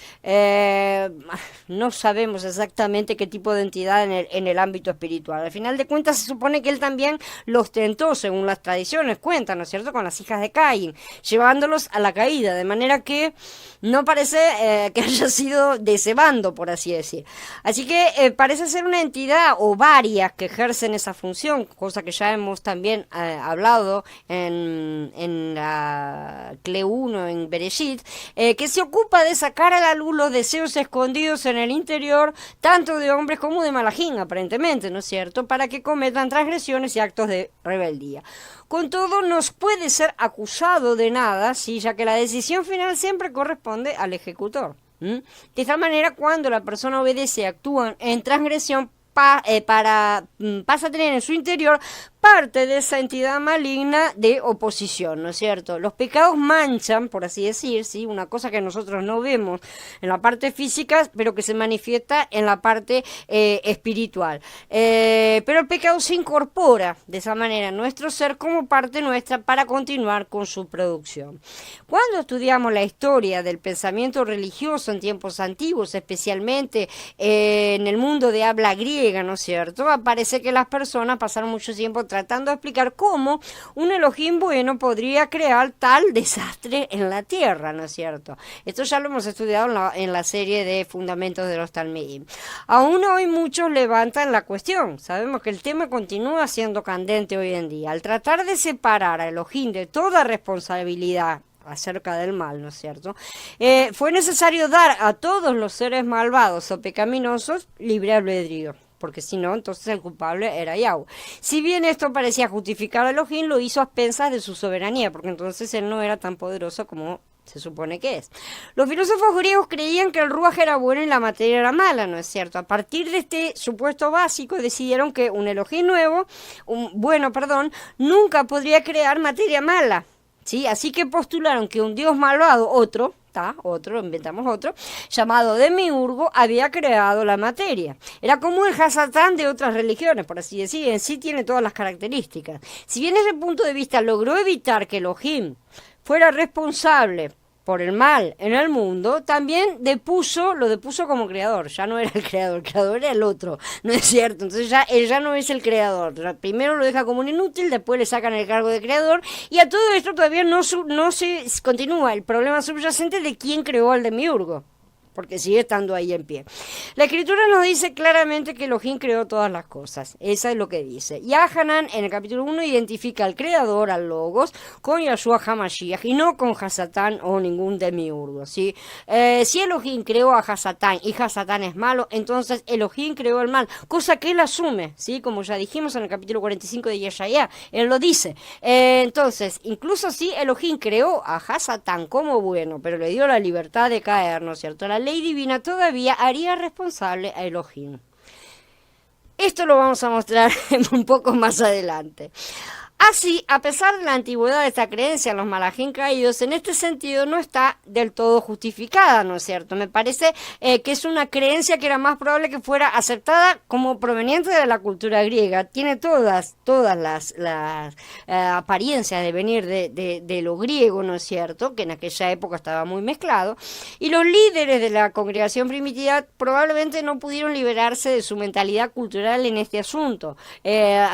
No sabemos exactamente qué tipo de entidad en el ámbito espiritual. Al final de cuentas, se supone que él también los tentó, según las tradiciones cuentan, ¿no es cierto?, con las hijas de Caín, llevándolos a la caída, de manera que no parece que haya sido de ese bando, por así decir. Así que parece ser una entidad o varias que ejercen esa función, cosa que ya hemos también hablado en la Cle 1, en Bereshit, que se ocupa de sacar a la luz los deseos escondidos en el interior, tanto de hombres como de Malajín, aparentemente, ¿no es cierto?, para que cometan transgresiones y actos de rebeldía. Con todo, no puede ser acusado de nada, ¿sí?, ya que la decisión final siempre corresponde al ejecutor. De esta manera, cuando la persona obedece y actúa en transgresión, pasa a tener en su interior parte de esa entidad maligna de oposición, ¿no es cierto? Los pecados manchan, por así decir, ¿sí?, una cosa que nosotros no vemos en la parte física, pero que se manifiesta en la parte espiritual. Pero el pecado se incorpora de esa manera en nuestro ser como parte nuestra para continuar con su producción. Cuando estudiamos la historia del pensamiento religioso en tiempos antiguos, especialmente en el mundo de habla griega, ¿no es cierto?, aparece que las personas pasaron mucho tiempo tratando de explicar cómo un Elohim bueno podría crear tal desastre en la tierra, ¿no es cierto? Esto ya lo hemos estudiado en la serie de Fundamentos de los Talmidim. Aún hoy muchos levantan la cuestión. Sabemos que el tema continúa siendo candente hoy en día. Al tratar de separar a Elohim de toda responsabilidad acerca del mal, ¿no es cierto?, fue necesario dar a todos los seres malvados o pecaminosos libre albedrío, porque si no, entonces el culpable era Yahweh. Si bien esto parecía justificar a Elohim, lo hizo a expensas de su soberanía, porque entonces él no era tan poderoso como se supone que es. Los filósofos griegos creían que el Ruach era bueno y la materia era mala, ¿no es cierto? A partir de este supuesto básico, decidieron que un Elohim nunca podría crear materia mala, ¿sí? Así que postularon que un dios malvado, inventamos otro, llamado Demiurgo, había creado la materia. Era como el Hasatán de otras religiones, por así decir, en sí tiene todas las características. Si bien desde el punto de vista logró evitar que Elohim fuera responsable por el mal en el mundo, también lo depuso como creador. Ya no era el creador era el otro, ¿no es cierto? Entonces él ya no es el creador. Primero lo deja como un inútil, después le sacan el cargo de creador, y a todo esto todavía no se continúa el problema subyacente de quién creó al demiurgo, porque sigue estando ahí en pie. La escritura nos dice claramente que Elohim creó todas las cosas. Eso es lo que dice. Y Hanan, en el capítulo 1, identifica al creador, al Logos, con Yahshua HaMashiach, y no con Hasatán o ningún demiurgo, ¿sí? Si Elohim creó a Hasatán y Hasatán es malo, entonces Elohim creó el mal, cosa que él asume, ¿sí? Como ya dijimos en el capítulo 45 de Yeshaya, él lo dice. Entonces, incluso si Elohim creó a Hasatán como bueno, pero le dio la libertad de caer, ¿no es cierto?, la ley divina todavía haría responsable a Elohim. Esto lo vamos a mostrar un poco más adelante. Así, a pesar de la antigüedad de esta creencia en los malajín caídos, en este sentido no está del todo justificada, ¿no es cierto? Me parece que es una creencia que era más probable que fuera aceptada como proveniente de la cultura griega. Tiene todas las apariencias de venir de lo griego, ¿no es cierto?, que en aquella época estaba muy mezclado, y los líderes de la congregación primitiva probablemente no pudieron liberarse de su mentalidad cultural en este asunto.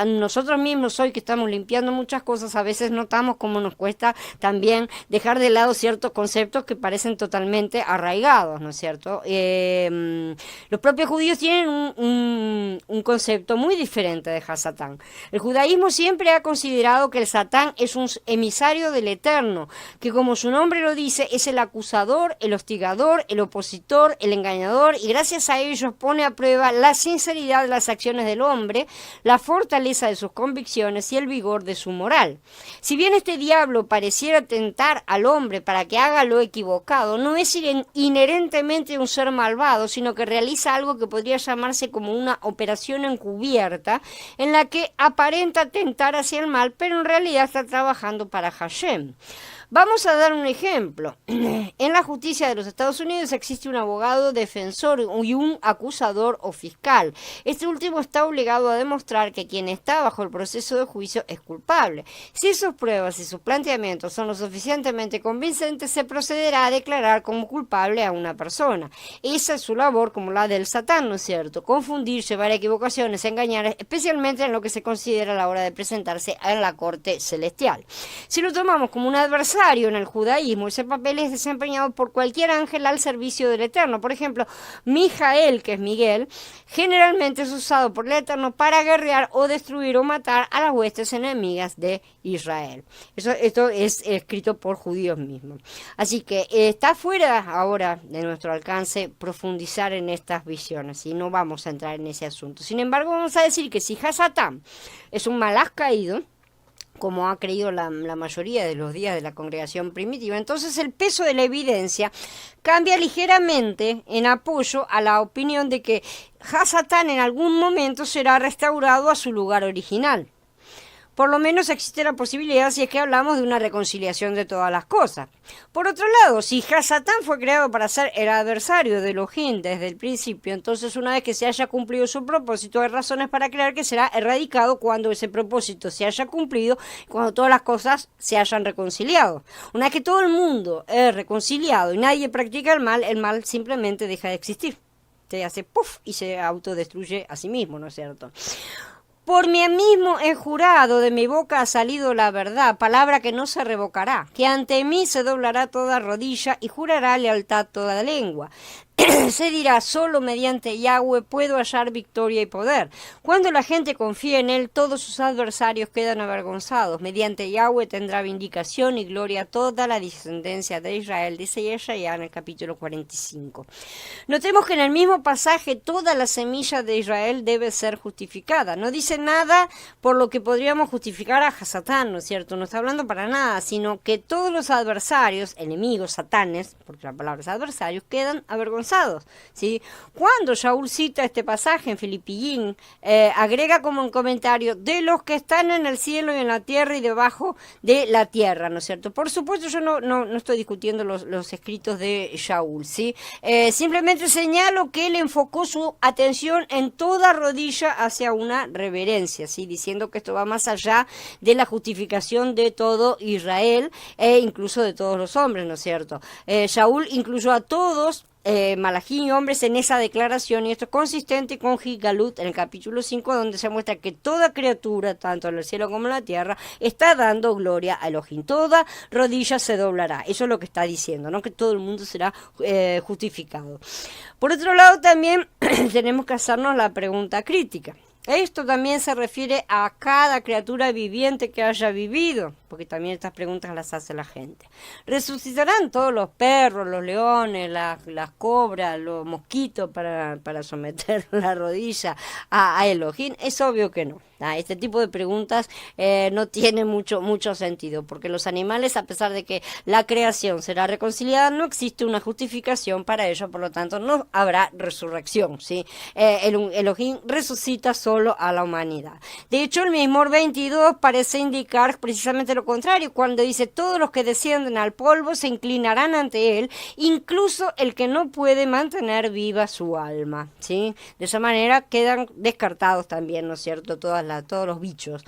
Nosotros mismos hoy que estamos limpiando muchas cosas, a veces notamos cómo nos cuesta también dejar de lado ciertos conceptos que parecen totalmente arraigados, ¿no es cierto? Los propios judíos tienen un concepto muy diferente de Hasatán. El judaísmo siempre ha considerado que el Satán es un emisario del Eterno, que como su nombre lo dice, es el acusador, el hostigador, el opositor, el engañador, y gracias a ellos pone a prueba la sinceridad de las acciones del hombre, la fortaleza de sus convicciones y el vigor valor de su moral. Si bien este diablo pareciera tentar al hombre para que haga lo equivocado, no es inherentemente un ser malvado, sino que realiza algo que podría llamarse como una operación encubierta, en la que aparenta tentar hacia el mal, pero en realidad está trabajando para Hashem. Vamos a dar un ejemplo. En la justicia de los Estados Unidos existe un abogado defensor y un acusador o fiscal. Este último está obligado a demostrar que quien está bajo el proceso de juicio es culpable. Si sus pruebas y sus planteamientos son lo suficientemente convincentes, se procederá a declarar como culpable a una persona. Esa es su labor, como la del Satán, ¿no es cierto? Confundir, llevar a equivocaciones, engañar, especialmente en lo que se considera a la hora de presentarse en la corte celestial. Si lo tomamos como un adversario en el judaísmo, ese papel es desempeñado por cualquier ángel al servicio del Eterno. Por ejemplo, Mijael, que es Miguel, generalmente es usado por el Eterno para guerrear o destruir o matar a las huestes enemigas de Israel. Esto es escrito por judíos mismos. Así que está fuera ahora de nuestro alcance profundizar en estas visiones y no vamos a entrar en ese asunto. Sin embargo, vamos a decir que si Hasatán es un malaj caído, como ha creído la mayoría de los días de la congregación primitiva, entonces el peso de la evidencia cambia ligeramente en apoyo a la opinión de que Hasatán en algún momento será restaurado a su lugar original. Por lo menos existe la posibilidad si es que hablamos de una reconciliación de todas las cosas. Por otro lado, si Hasatán fue creado para ser el adversario de Elohim desde el principio, entonces una vez que se haya cumplido su propósito, hay razones para creer que será erradicado cuando ese propósito se haya cumplido, cuando todas las cosas se hayan reconciliado. Una vez que todo el mundo es reconciliado y nadie practica el mal simplemente deja de existir. Se hace puff y se autodestruye a sí mismo, ¿no es cierto? Por mí mismo he jurado, de mi boca ha salido la verdad, palabra que no se revocará, que ante mí se doblará toda rodilla y jurará lealtad toda lengua. Se dirá, solo mediante Yahweh puedo hallar victoria y poder. Cuando la gente confía en él, todos sus adversarios quedan avergonzados. Mediante Yahweh tendrá vindicación y gloria toda la descendencia de Israel, dice Yeshaya en el capítulo 45. Notemos que en el mismo pasaje toda la semilla de Israel debe ser justificada. No dice nada por lo que podríamos justificar a Hasatán, ¿no es cierto? No está hablando para nada, sino que todos los adversarios, enemigos, satanes, porque la palabra es adversarios, quedan avergonzados. ¿Sí? Cuando Shaul cita este pasaje en Filipillín, agrega como un comentario, de los que están en el cielo y en la tierra y debajo de la tierra, ¿no es cierto? Por supuesto, yo no estoy discutiendo los escritos de Shaul, ¿sí? Simplemente señalo que él enfocó su atención en toda rodilla hacia una reverencia, ¿sí? Diciendo que esto va más allá de la justificación de todo Israel e incluso de todos los hombres, ¿no es cierto? Shaul incluyó a todos Malají y hombres en esa declaración, y esto es consistente con Gigalut en el capítulo 5, donde se muestra que toda criatura, tanto en el cielo como en la tierra, está dando gloria a Elohim. Toda rodilla se doblará. Eso es lo que está diciendo, ¿no? Que todo el mundo será justificado. Por otro lado, también tenemos que hacernos la pregunta crítica. Esto también se refiere a cada criatura viviente que haya vivido, porque también estas preguntas las hace la gente. ¿Resucitarán todos los perros, los leones, las cobras, los mosquitos para someter la rodilla a Elohim? Es obvio que no. Este tipo de preguntas no tiene mucho sentido, porque los animales, a pesar de que la creación será reconciliada, no existe una justificación para ello, por lo tanto no habrá resurrección, ¿sí? Elohim resucita solo a la humanidad. De hecho, el Mizmor 22 parece indicar precisamente lo contrario, cuando dice, todos los que descienden al polvo se inclinarán ante él, incluso el que no puede mantener viva su alma, ¿sí? De esa manera quedan descartados también, ¿no es cierto?, todos los bichos.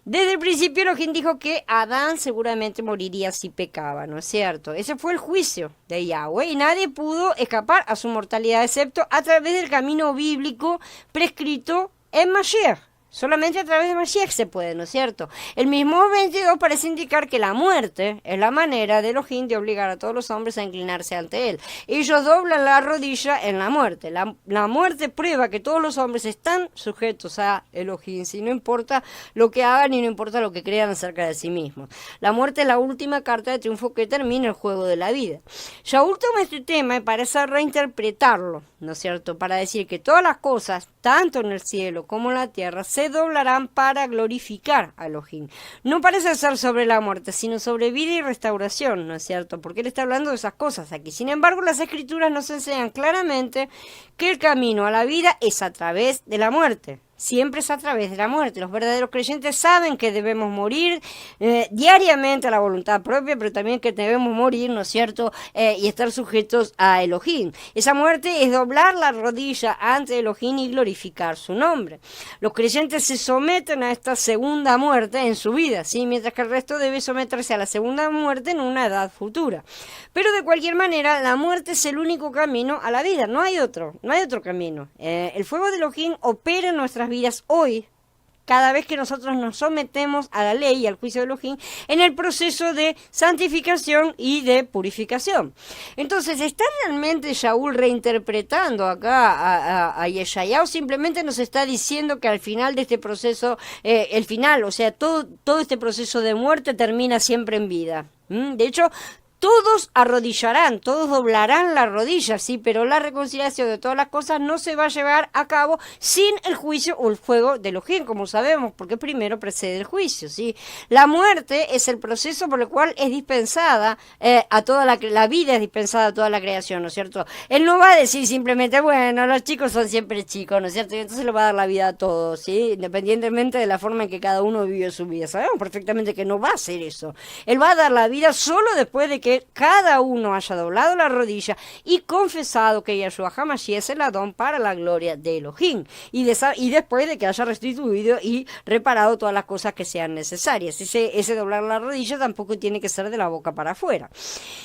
Desde el principio Elohim dijo que Adán seguramente moriría si pecaba, ¿no es cierto? Ese fue el juicio de Yahweh y nadie pudo escapar a su mortalidad excepto a través del camino bíblico prescrito en Mashiach. Solamente a través de Mashiach se puede, ¿no es cierto? El mismo 22 parece indicar que la muerte es la manera de Elohim de obligar a todos los hombres a inclinarse ante él. Ellos doblan la rodilla en la muerte. La muerte prueba que todos los hombres están sujetos a Elohim, si no importa lo que hagan y no importa lo que crean acerca de sí mismos. La muerte es la última carta de triunfo que termina el juego de la vida. Shaul toma este tema y parece reinterpretarlo, ¿no es cierto? Para decir que todas las cosas, tanto en el cielo como en la tierra, se doblarán para glorificar a Elohim. No parece ser sobre la muerte, sino sobre vida y restauración, ¿no es cierto? Porque él está hablando de esas cosas aquí. Sin embargo, las Escrituras nos enseñan claramente que el camino a la vida es a través de la muerte. Siempre es a través de la muerte. Los verdaderos creyentes saben que debemos morir diariamente a la voluntad propia, pero también que debemos morir, ¿no es cierto?, y estar sujetos a Elohim. Esa muerte es doblar la rodilla ante Elohim y glorificar su nombre. Los creyentes se someten a esta segunda muerte en su vida, ¿sí?, mientras que el resto debe someterse a la segunda muerte en una edad futura. Pero de cualquier manera, la muerte es el único camino a la vida, no hay otro camino. El fuego de Elohim opera en nuestras vidas hoy, cada vez que nosotros nos sometemos a la ley y al juicio de Elohim en el proceso de santificación y de purificación. Entonces, ¿está realmente Shaul reinterpretando acá a Yeshayahu? Simplemente nos está diciendo que al final de este proceso, el final, o sea, todo este proceso de muerte termina siempre en vida. De hecho, todos arrodillarán, todos doblarán la rodilla, sí, pero la reconciliación de todas las cosas no se va a llevar a cabo sin el juicio o el fuego de Elohim, como sabemos, porque primero precede el juicio, sí. La muerte es el proceso por el cual es dispensada a toda la vida es dispensada a toda la creación, ¿no es cierto? Él no va a decir simplemente, bueno, los chicos son siempre chicos, ¿no es cierto? Y entonces le va a dar la vida a todos, sí, independientemente de la forma en que cada uno vivió su vida. Sabemos perfectamente que no va a hacer eso. Él va a dar la vida solo después de que cada uno haya doblado la rodilla y confesado que Yeshua HaMashiach es el Adón para la gloria de Elohim, y después de que haya restituido y reparado todas las cosas que sean necesarias. Ese doblar la rodilla tampoco tiene que ser de la boca para afuera.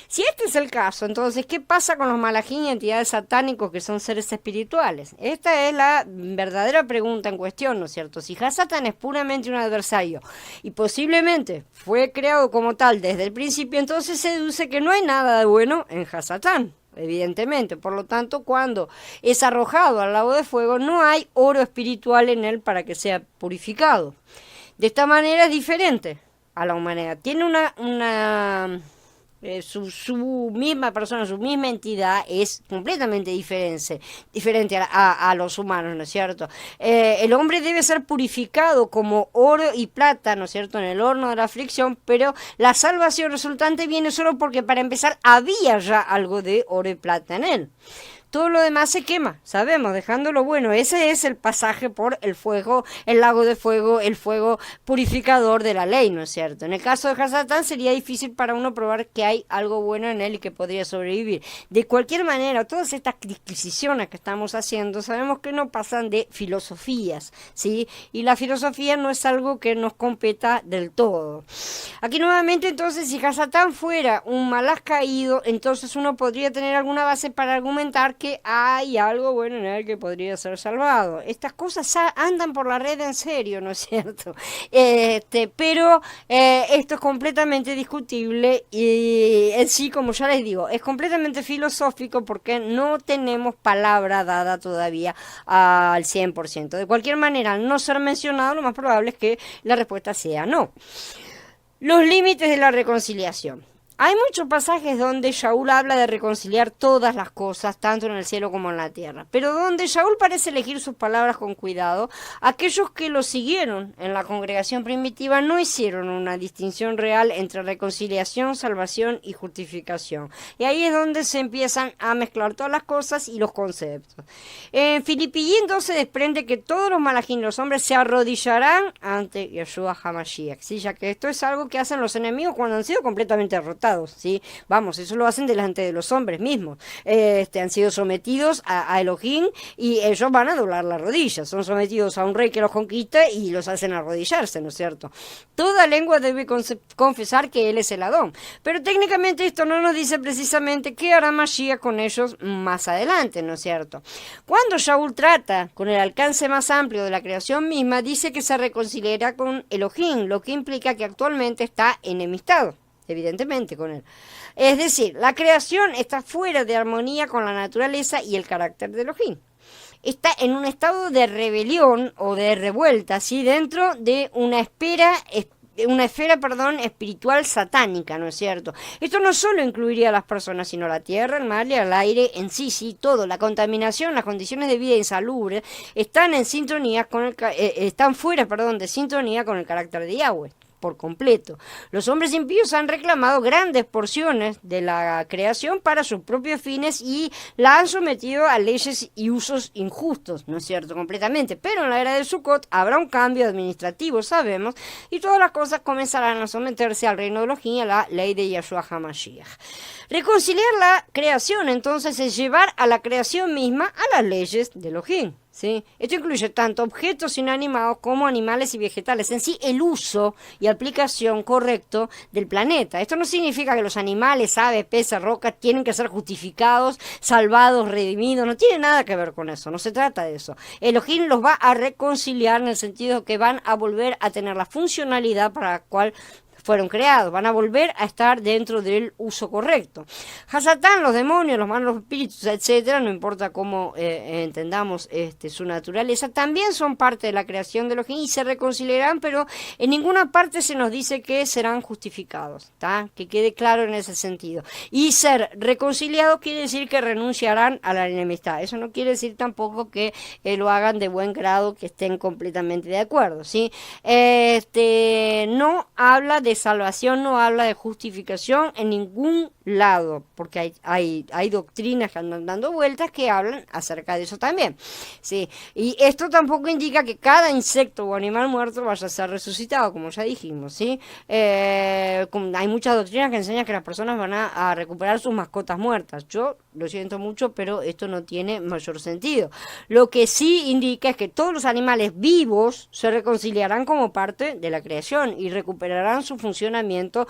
Si este es el caso, entonces, ¿qué pasa con los malajim y entidades satánicos que son seres espirituales? Esta es la verdadera pregunta en cuestión, ¿no es cierto? Si Hasatán es puramente un adversario y posiblemente fue creado como tal desde el principio, entonces se deduce que no hay nada de bueno en Hasatán, evidentemente. Por lo tanto, cuando es arrojado al lago de fuego, no hay oro espiritual en él para que sea purificado. De esta manera es diferente a la humanidad. Tiene su misma persona, su misma entidad es completamente diferente a los humanos, ¿no es cierto? El hombre debe ser purificado como oro y plata, ¿no es cierto?, en el horno de la aflicción, pero la salvación resultante viene solo porque para empezar había ya algo de oro y plata en él. Todo lo demás se quema, sabemos, dejándolo bueno. Ese es el pasaje por el fuego, el lago de fuego, el fuego purificador de la ley, ¿no es cierto? En el caso de Hasatán sería difícil para uno probar que hay algo bueno en él y que podría sobrevivir. De cualquier manera, todas estas disquisiciones que estamos haciendo, sabemos que no pasan de filosofías, ¿sí? Y la filosofía no es algo que nos competa del todo. Aquí nuevamente, entonces, si Hasatán fuera un malaj caído, entonces uno podría tener alguna base para argumentar que hay algo bueno en él que podría ser salvado. Estas cosas andan por la red en serio, ¿no es cierto? Pero esto es completamente discutible y en sí, como ya les digo, es completamente filosófico porque no tenemos palabra dada todavía al 100%. De cualquier manera, al no ser mencionado, lo más probable es que la respuesta sea no. Los límites de la reconciliación. Hay muchos pasajes donde Shaul habla de reconciliar todas las cosas, tanto en el cielo como en la tierra. Pero donde Shaul parece elegir sus palabras con cuidado, aquellos que lo siguieron en la congregación primitiva no hicieron una distinción real entre reconciliación, salvación y justificación. Y ahí es donde se empiezan a mezclar todas las cosas y los conceptos. En Filipillín 2 se desprende que todos los malajim, los hombres, se arrodillarán ante Yeshua HaMashiach, ¿sí? Ya que esto es algo que hacen los enemigos cuando han sido completamente derrotados. ¿Sí? Vamos, eso lo hacen delante de los hombres mismos. Han sido sometidos a Elohim y ellos van a doblar la rodilla. Son sometidos a un rey que los conquista y los hacen arrodillarse, ¿no es cierto? Toda lengua debe confesar que él es el Adón. Pero técnicamente esto no nos dice precisamente qué hará Mashiach con ellos más adelante, ¿no es cierto? Cuando Shaul trata con el alcance más amplio de la creación misma, dice que se reconciliará con Elohim, lo que implica que actualmente está enemistado, evidentemente, con él. Es decir, la creación está fuera de armonía con la naturaleza y el carácter de Elohim. Está en un estado de rebelión o de revuelta, ¿sí? Dentro de una espera espiritual satánica, ¿no es cierto? Esto no solo incluiría a las personas, sino la tierra, el mar y el aire en sí, todo. La contaminación, las condiciones de vida insalubres están en sintonía con están fuera, de sintonía con el carácter de Yahweh por completo. Los hombres impíos han reclamado grandes porciones de la creación para sus propios fines y la han sometido a leyes y usos injustos, ¿no es cierto? Completamente. Pero en la era de Sukkot habrá un cambio administrativo, sabemos, y todas las cosas comenzarán a someterse al reino de Elohim y a la ley de Yahshua HaMashiach. Reconciliar la creación, entonces, es llevar a la creación misma a las leyes de Elohim. ¿Sí? Esto incluye tanto objetos inanimados como animales y vegetales. En sí, el uso y aplicación correcto del planeta. Esto no significa que los animales, aves, peces, rocas tienen que ser justificados, salvados, redimidos. No tiene nada que ver con eso. No se trata de eso. Elohim los va a reconciliar en el sentido que van a volver a tener la funcionalidad para la cual fueron creados, van a volver a estar dentro del uso correcto. Hasatán, los demonios, los malos espíritus, etcétera, no importa cómo entendamos su naturaleza, también son parte de la creación de Elohim y se reconciliarán, pero en ninguna parte se nos dice que serán justificados, ¿tá? Que quede claro en ese sentido. Y ser reconciliados quiere decir que renunciarán a la enemistad. Eso no quiere decir tampoco que lo hagan de buen grado, que estén completamente de acuerdo, ¿sí? No habla de salvación, no habla de justificación en ningún lado, porque hay doctrinas que andan dando vueltas que hablan acerca de eso también, ¿sí? Y esto tampoco indica que cada insecto o animal muerto vaya a ser resucitado, como ya dijimos, ¿sí? Hay muchas doctrinas que enseñan que las personas van a recuperar sus mascotas muertas. Yo lo siento mucho, pero esto no tiene mayor sentido. Lo que sí indica es que todos los animales vivos se reconciliarán como parte de la creación y recuperarán su funcionamiento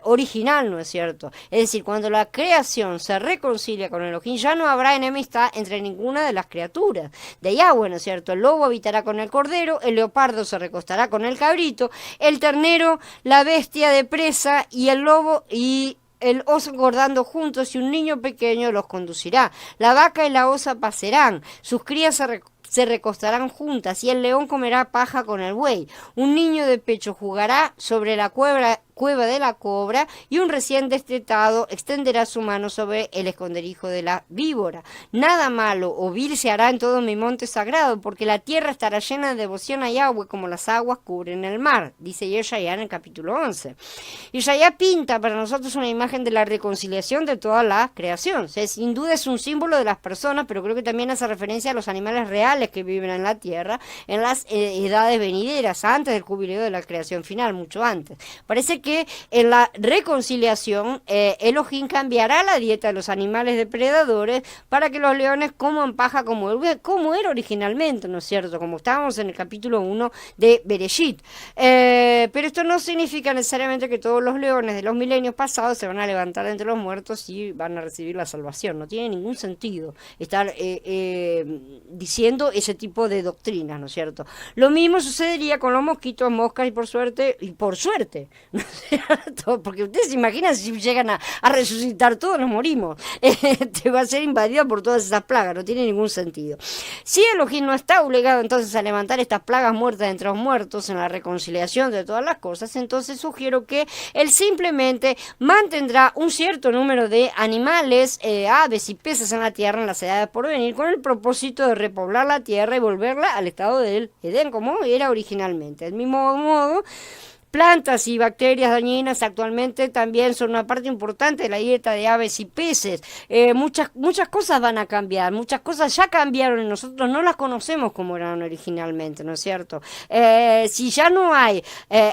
original, ¿no es cierto? Es decir, cuando la creación se reconcilia con Elohim, ya no habrá enemistad entre ninguna de las criaturas de Yahweh, ¿no es cierto? El lobo habitará con el cordero, el leopardo se recostará con el cabrito, el ternero, la bestia de presa y el lobo y el oso engordando juntos, y un niño pequeño los conducirá. La vaca y la osa pasarán, sus crías se recostarán juntas, y el león comerá paja con el buey. Un niño de pecho jugará sobre la cueva de la cobra, y un recién destetado extenderá su mano sobre el esconderijo de la víbora. Nada malo o vil se hará en todo mi monte sagrado, porque la tierra estará llena de devoción a Yahweh como las aguas cubren el mar, dice Yeshaya en el capítulo 11. Yeshaya pinta para nosotros una imagen de la reconciliación de toda la creación. O sea, sin duda es un símbolo de las personas, pero creo que también hace referencia a los animales reales que viven en la tierra en las edades venideras, antes del jubileo de la creación final, mucho antes. Parece que en la reconciliación Elohim cambiará la dieta de los animales depredadores para que los leones coman paja como era originalmente, ¿no es cierto? Como estábamos en el capítulo 1 de Bereshit. Pero esto no significa necesariamente que todos los leones de los milenios pasados se van a levantar entre los muertos y van a recibir la salvación. No tiene ningún sentido estar diciendo ese tipo de doctrinas, ¿no es cierto? Lo mismo sucedería con los mosquitos, moscas y por suerte, ¿no es cierto? Porque ustedes se imaginan si llegan a resucitar todos, nos morimos. Te va a ser invadida por todas esas plagas, no tiene ningún sentido. Si Elohim no está obligado entonces a levantar estas plagas muertas entre los muertos en la reconciliación de todas las cosas, entonces sugiero que él simplemente mantendrá un cierto número de animales, aves y peces en la tierra en las edades por venir, con el propósito de repoblar la tierra y volverla al estado del Edén como era originalmente. Del mismo modo, plantas y bacterias dañinas actualmente también son una parte importante de la dieta de aves y peces. Muchas cosas van a cambiar, muchas cosas ya cambiaron y nosotros no las conocemos como eran originalmente, ¿no es cierto? Si ya no hay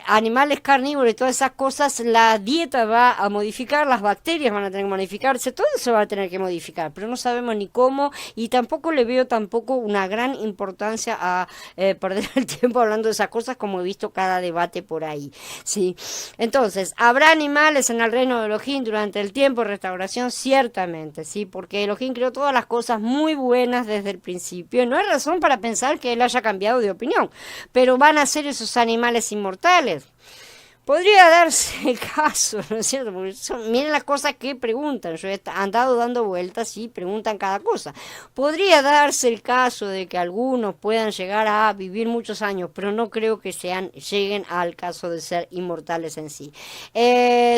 animales carnívoros y todas esas cosas, la dieta va a modificar, las bacterias van a tener que modificarse, todo eso va a tener que modificar, pero no sabemos ni cómo, y tampoco le veo tampoco una gran importancia a perder el tiempo hablando de esas cosas, como he visto cada debate por ahí. Sí, entonces, ¿habrá animales en el reino de Elohim durante el tiempo de restauración? Ciertamente, sí, porque Elohim creó todas las cosas muy buenas desde el principio. No hay razón para pensar que él haya cambiado de opinión, pero ¿van a ser esos animales inmortales? Podría darse el caso, ¿no es cierto? Porque miren las cosas que preguntan. Yo he andado dando vueltas y preguntan cada cosa. Podría darse el caso de que algunos puedan llegar a vivir muchos años, pero no creo que lleguen al caso de ser inmortales en sí.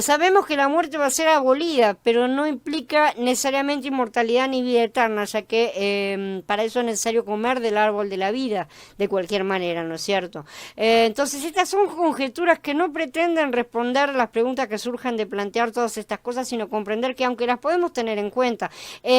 Sabemos que la muerte va a ser abolida, pero no implica necesariamente inmortalidad ni vida eterna, ya que para eso es necesario comer del árbol de la vida, de cualquier manera, ¿no es cierto? Entonces, estas son conjeturas que no pretenden responder las preguntas que surjan de plantear todas estas cosas, sino comprender que aunque las podemos tener en cuenta,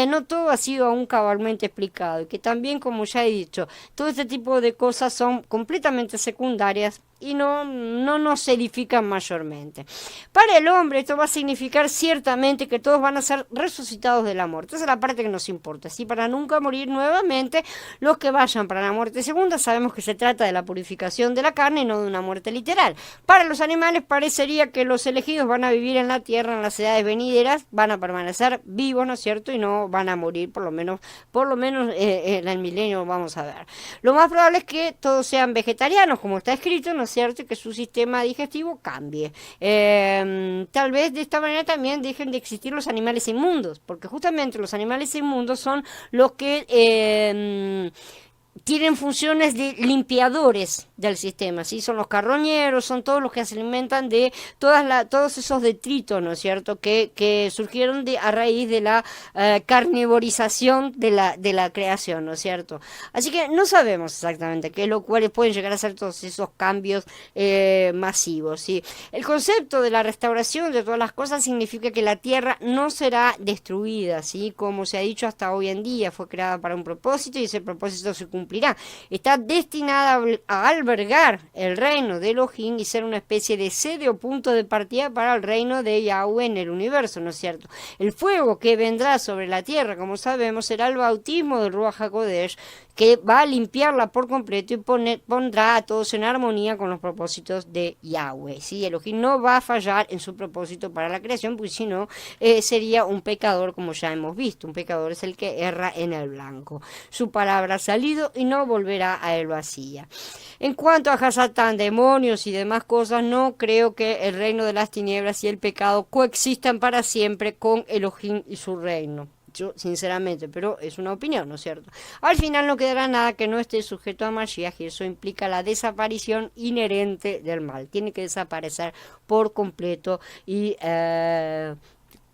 no todo ha sido aún cabalmente explicado y que también, como ya he dicho, todo este tipo de cosas son completamente secundarias y no nos edifican mayormente. Para el hombre esto va a significar ciertamente que todos van a ser resucitados de la muerte. Esa es la parte que nos importa, ¿sí? Para nunca morir nuevamente. Los que vayan para la muerte segunda sabemos que se trata de la purificación de la carne y no de una muerte literal. Para los animales parecería que los elegidos van a vivir en la tierra en las edades venideras, van a permanecer vivos, ¿no es cierto? Y no van a morir, por lo menos en el milenio vamos a ver. Lo más probable es que todos sean vegetarianos, como está escrito, ¿no es cierto? Que su sistema digestivo cambie. Tal vez de esta manera también dejen de existir los animales inmundos, porque justamente los animales inmundos son los que tienen funciones de limpiadores del sistema, ¿sí? Son los carroñeros, son todos los que se alimentan de todos esos detritos, ¿no es cierto?, que surgieron a raíz de la carnivorización de la creación, ¿no es cierto? Así que no sabemos exactamente cuáles pueden llegar a ser todos esos cambios masivos, ¿sí? El concepto de la restauración de todas las cosas significa que la tierra no será destruida, ¿sí? Como se ha dicho hasta hoy en día, fue creada para un propósito y ese propósito se cumplirá. Está destinada a albergar el reino de Elohim y ser una especie de sede o punto de partida para el reino de Yahweh en el universo, ¿no es cierto? El fuego que vendrá sobre la tierra, como sabemos, será el bautismo del Ruach HaKodesh, que va a limpiarla por completo y pondrá a todos en armonía con los propósitos de Yahweh, ¿sí? Elohim no va a fallar en su propósito para la creación, porque si no, sería un pecador, como ya hemos visto. Un pecador es el que erra en el blanco. Su palabra ha salido y no volverá a él vacía. En cuanto a Hasatán, demonios y demás cosas, no creo que el reino de las tinieblas y el pecado coexistan para siempre con Elohim y su reino. Yo, sinceramente, pero es una opinión, ¿no es cierto? Al final no quedará nada que no esté sujeto a Mashiach y eso implica la desaparición inherente del mal. Tiene que desaparecer por completo y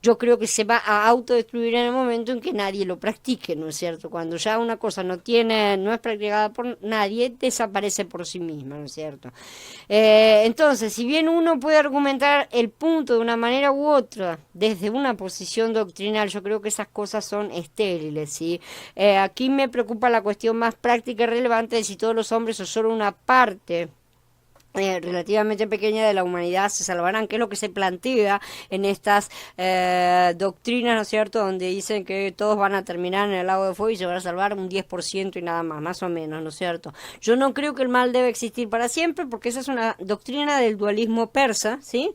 yo creo que se va a autodestruir en el momento en que nadie lo practique, ¿no es cierto? Cuando ya una cosa no es practicada por nadie, desaparece por sí misma, ¿no es cierto? Entonces, si bien uno puede argumentar el punto de una manera u otra, desde una posición doctrinal, yo creo que esas cosas son estériles, ¿sí? Aquí me preocupa la cuestión más práctica y relevante de si todos los hombres o solo una parte relativamente pequeña de la humanidad se salvarán, que es lo que se plantea en estas doctrinas, ¿no es cierto?, donde dicen que todos van a terminar en el lago de fuego y se van a salvar un 10% y nada más o menos, ¿no es cierto? Yo no creo que el mal debe existir para siempre, porque esa es una doctrina del dualismo persa, ¿sí?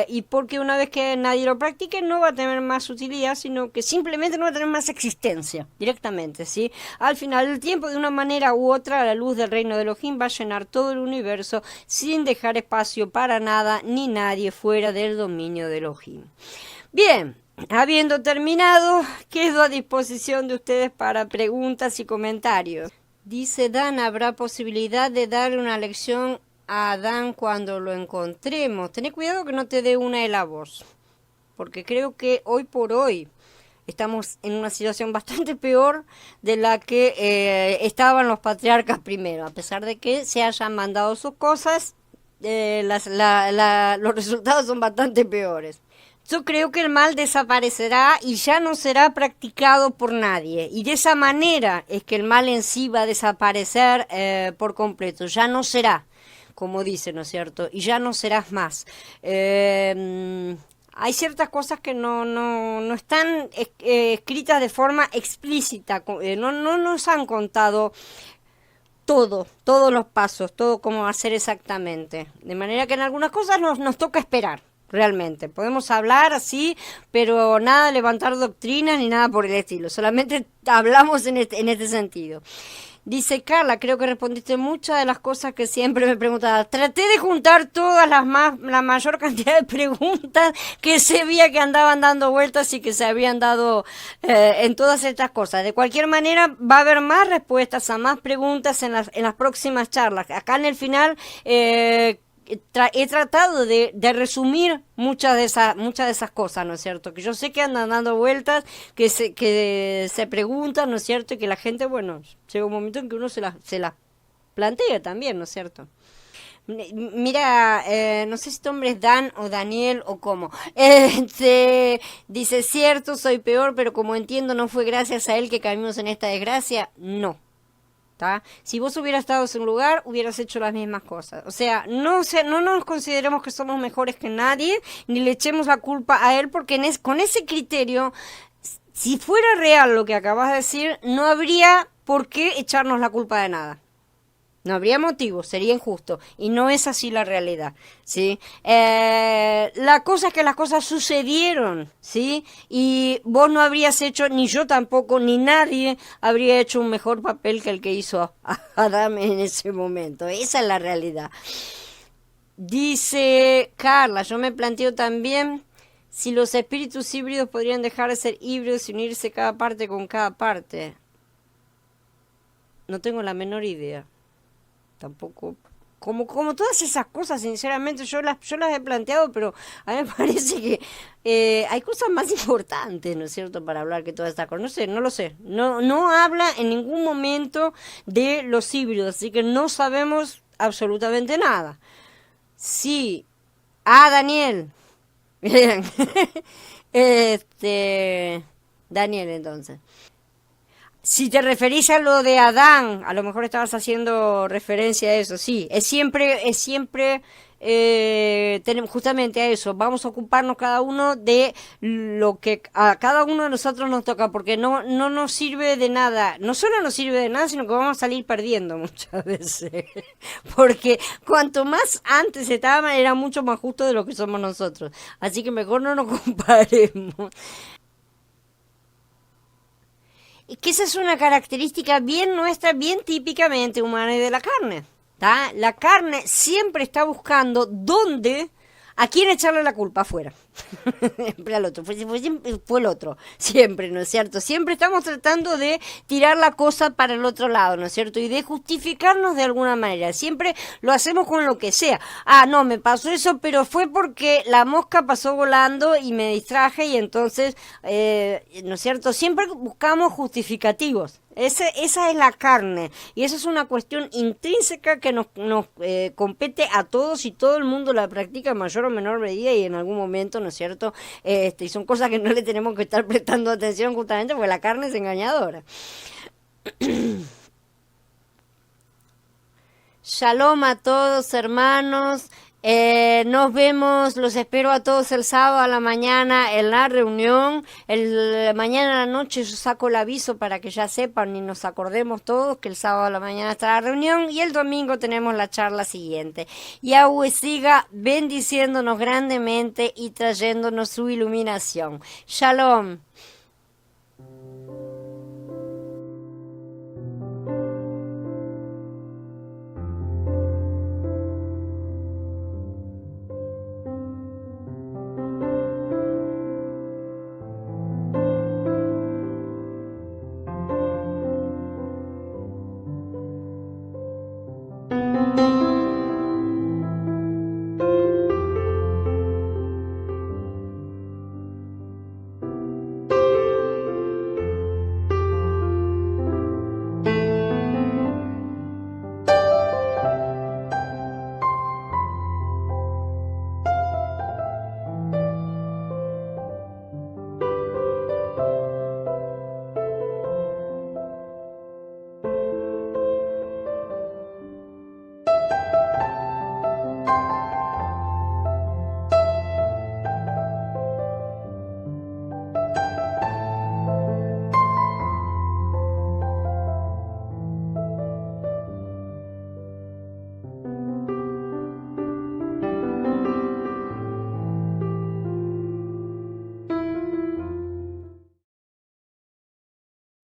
Y porque una vez que nadie lo practique no va a tener más utilidad, sino que simplemente no va a tener más existencia, directamente, ¿sí? Al final del tiempo, de una manera u otra, la luz del reino de Elohim va a llenar todo el universo, sin dejar espacio para nada ni nadie fuera del dominio de Elohim. Bien, habiendo terminado, quedo a disposición de ustedes para preguntas y comentarios. Dice Dan, ¿habrá posibilidad de darle una lección a Adán cuando lo encontremos? Tené cuidado que no te dé una de la voz, porque creo que hoy por hoy estamos en una situación bastante peor de la que estaban los patriarcas primero. A pesar de que se hayan mandado sus cosas, los resultados son bastante peores. Yo creo que el mal desaparecerá y ya no será practicado por nadie. Y de esa manera es que el mal en sí va a desaparecer por completo. Ya no será, como dice, ¿no es cierto? Y ya no serás más. Hay ciertas cosas que no están escritas de forma explícita, no nos han contado todos los pasos, todo cómo hacer exactamente. De manera que en algunas cosas nos toca esperar, realmente. Podemos hablar así, pero nada de levantar doctrinas ni nada por el estilo, solamente hablamos en este sentido. Dice Carla, creo que respondiste muchas de las cosas que siempre me preguntaba. Traté de juntar todas la mayor cantidad de preguntas que se veía que andaban dando vueltas y que se habían dado en todas estas cosas. De cualquier manera, va a haber más respuestas a más preguntas en las próximas charlas. Acá en el final he tratado de resumir muchas de esas cosas, ¿no es cierto? Que yo sé que andan dando vueltas, que se preguntan, ¿no es cierto? Y que la gente, bueno, llega un momento en que uno se las plantea también, ¿no es cierto? Mira, no sé si tu nombre es Dan o Daniel o cómo. Dice, cierto, soy peor, pero como entiendo, no fue gracias a él que caímos en esta desgracia. No. ¿Tá? Si vos hubieras estado en su lugar, hubieras hecho las mismas cosas. O sea, no nos consideremos que somos mejores que nadie, ni le echemos la culpa a él, porque con ese criterio, si fuera real lo que acabas de decir, no habría por qué echarnos la culpa de nada. No habría motivo, sería injusto. Y no es así la realidad, ¿sí? La cosa es que las cosas sucedieron, ¿sí? Y vos no habrías hecho, ni yo tampoco, ni nadie habría hecho un mejor papel que el que hizo Adán en ese momento. Esa es la realidad. Dice Carla, yo me planteo también si los espíritus híbridos podrían dejar de ser híbridos y unirse cada parte con cada parte. No tengo la menor idea. Tampoco, como todas esas cosas, sinceramente, yo las he planteado, pero a mí me parece que hay cosas más importantes, ¿no es cierto?, para hablar que todas estas cosas. No sé, no lo sé. No habla en ningún momento de los híbridos, así que no sabemos absolutamente nada. Sí. Daniel. Bien. Daniel, entonces. Si te referís a lo de Adán, a lo mejor estabas haciendo referencia a eso, sí, es siempre tenemos justamente a eso, vamos a ocuparnos cada uno de lo que a cada uno de nosotros nos toca, porque no nos sirve de nada, no solo nos sirve de nada, sino que vamos a salir perdiendo muchas veces, porque cuanto más antes estaban era mucho más justo de lo que somos nosotros, así que mejor no nos comparemos. Y que esa es una característica bien nuestra, bien típicamente humana y de la carne. ¿Tá? La carne siempre está buscando a quién echarle la culpa afuera. Siempre al otro, fue el otro, siempre, ¿no es cierto? Siempre estamos tratando de tirar la cosa para el otro lado, ¿no es cierto? Y de justificarnos de alguna manera, siempre lo hacemos con lo que sea. No, me pasó eso, pero fue porque la mosca pasó volando y me distraje y entonces, ¿no es cierto? Siempre buscamos justificativos. Esa es la carne y esa es una cuestión intrínseca que nos compete a todos y todo el mundo la practica en mayor o menor medida y en algún momento, ¿no es cierto? Y son cosas que no le tenemos que estar prestando atención justamente porque la carne es engañadora. Shalom a todos, hermanos. Nos vemos, los espero a todos el sábado a la mañana en la reunión. Mañana a la noche yo saco el aviso para que ya sepan y nos acordemos todos que el sábado a la mañana está la reunión y el domingo tenemos la charla siguiente. Yahweh siga bendiciéndonos grandemente y trayéndonos su iluminación. Shalom.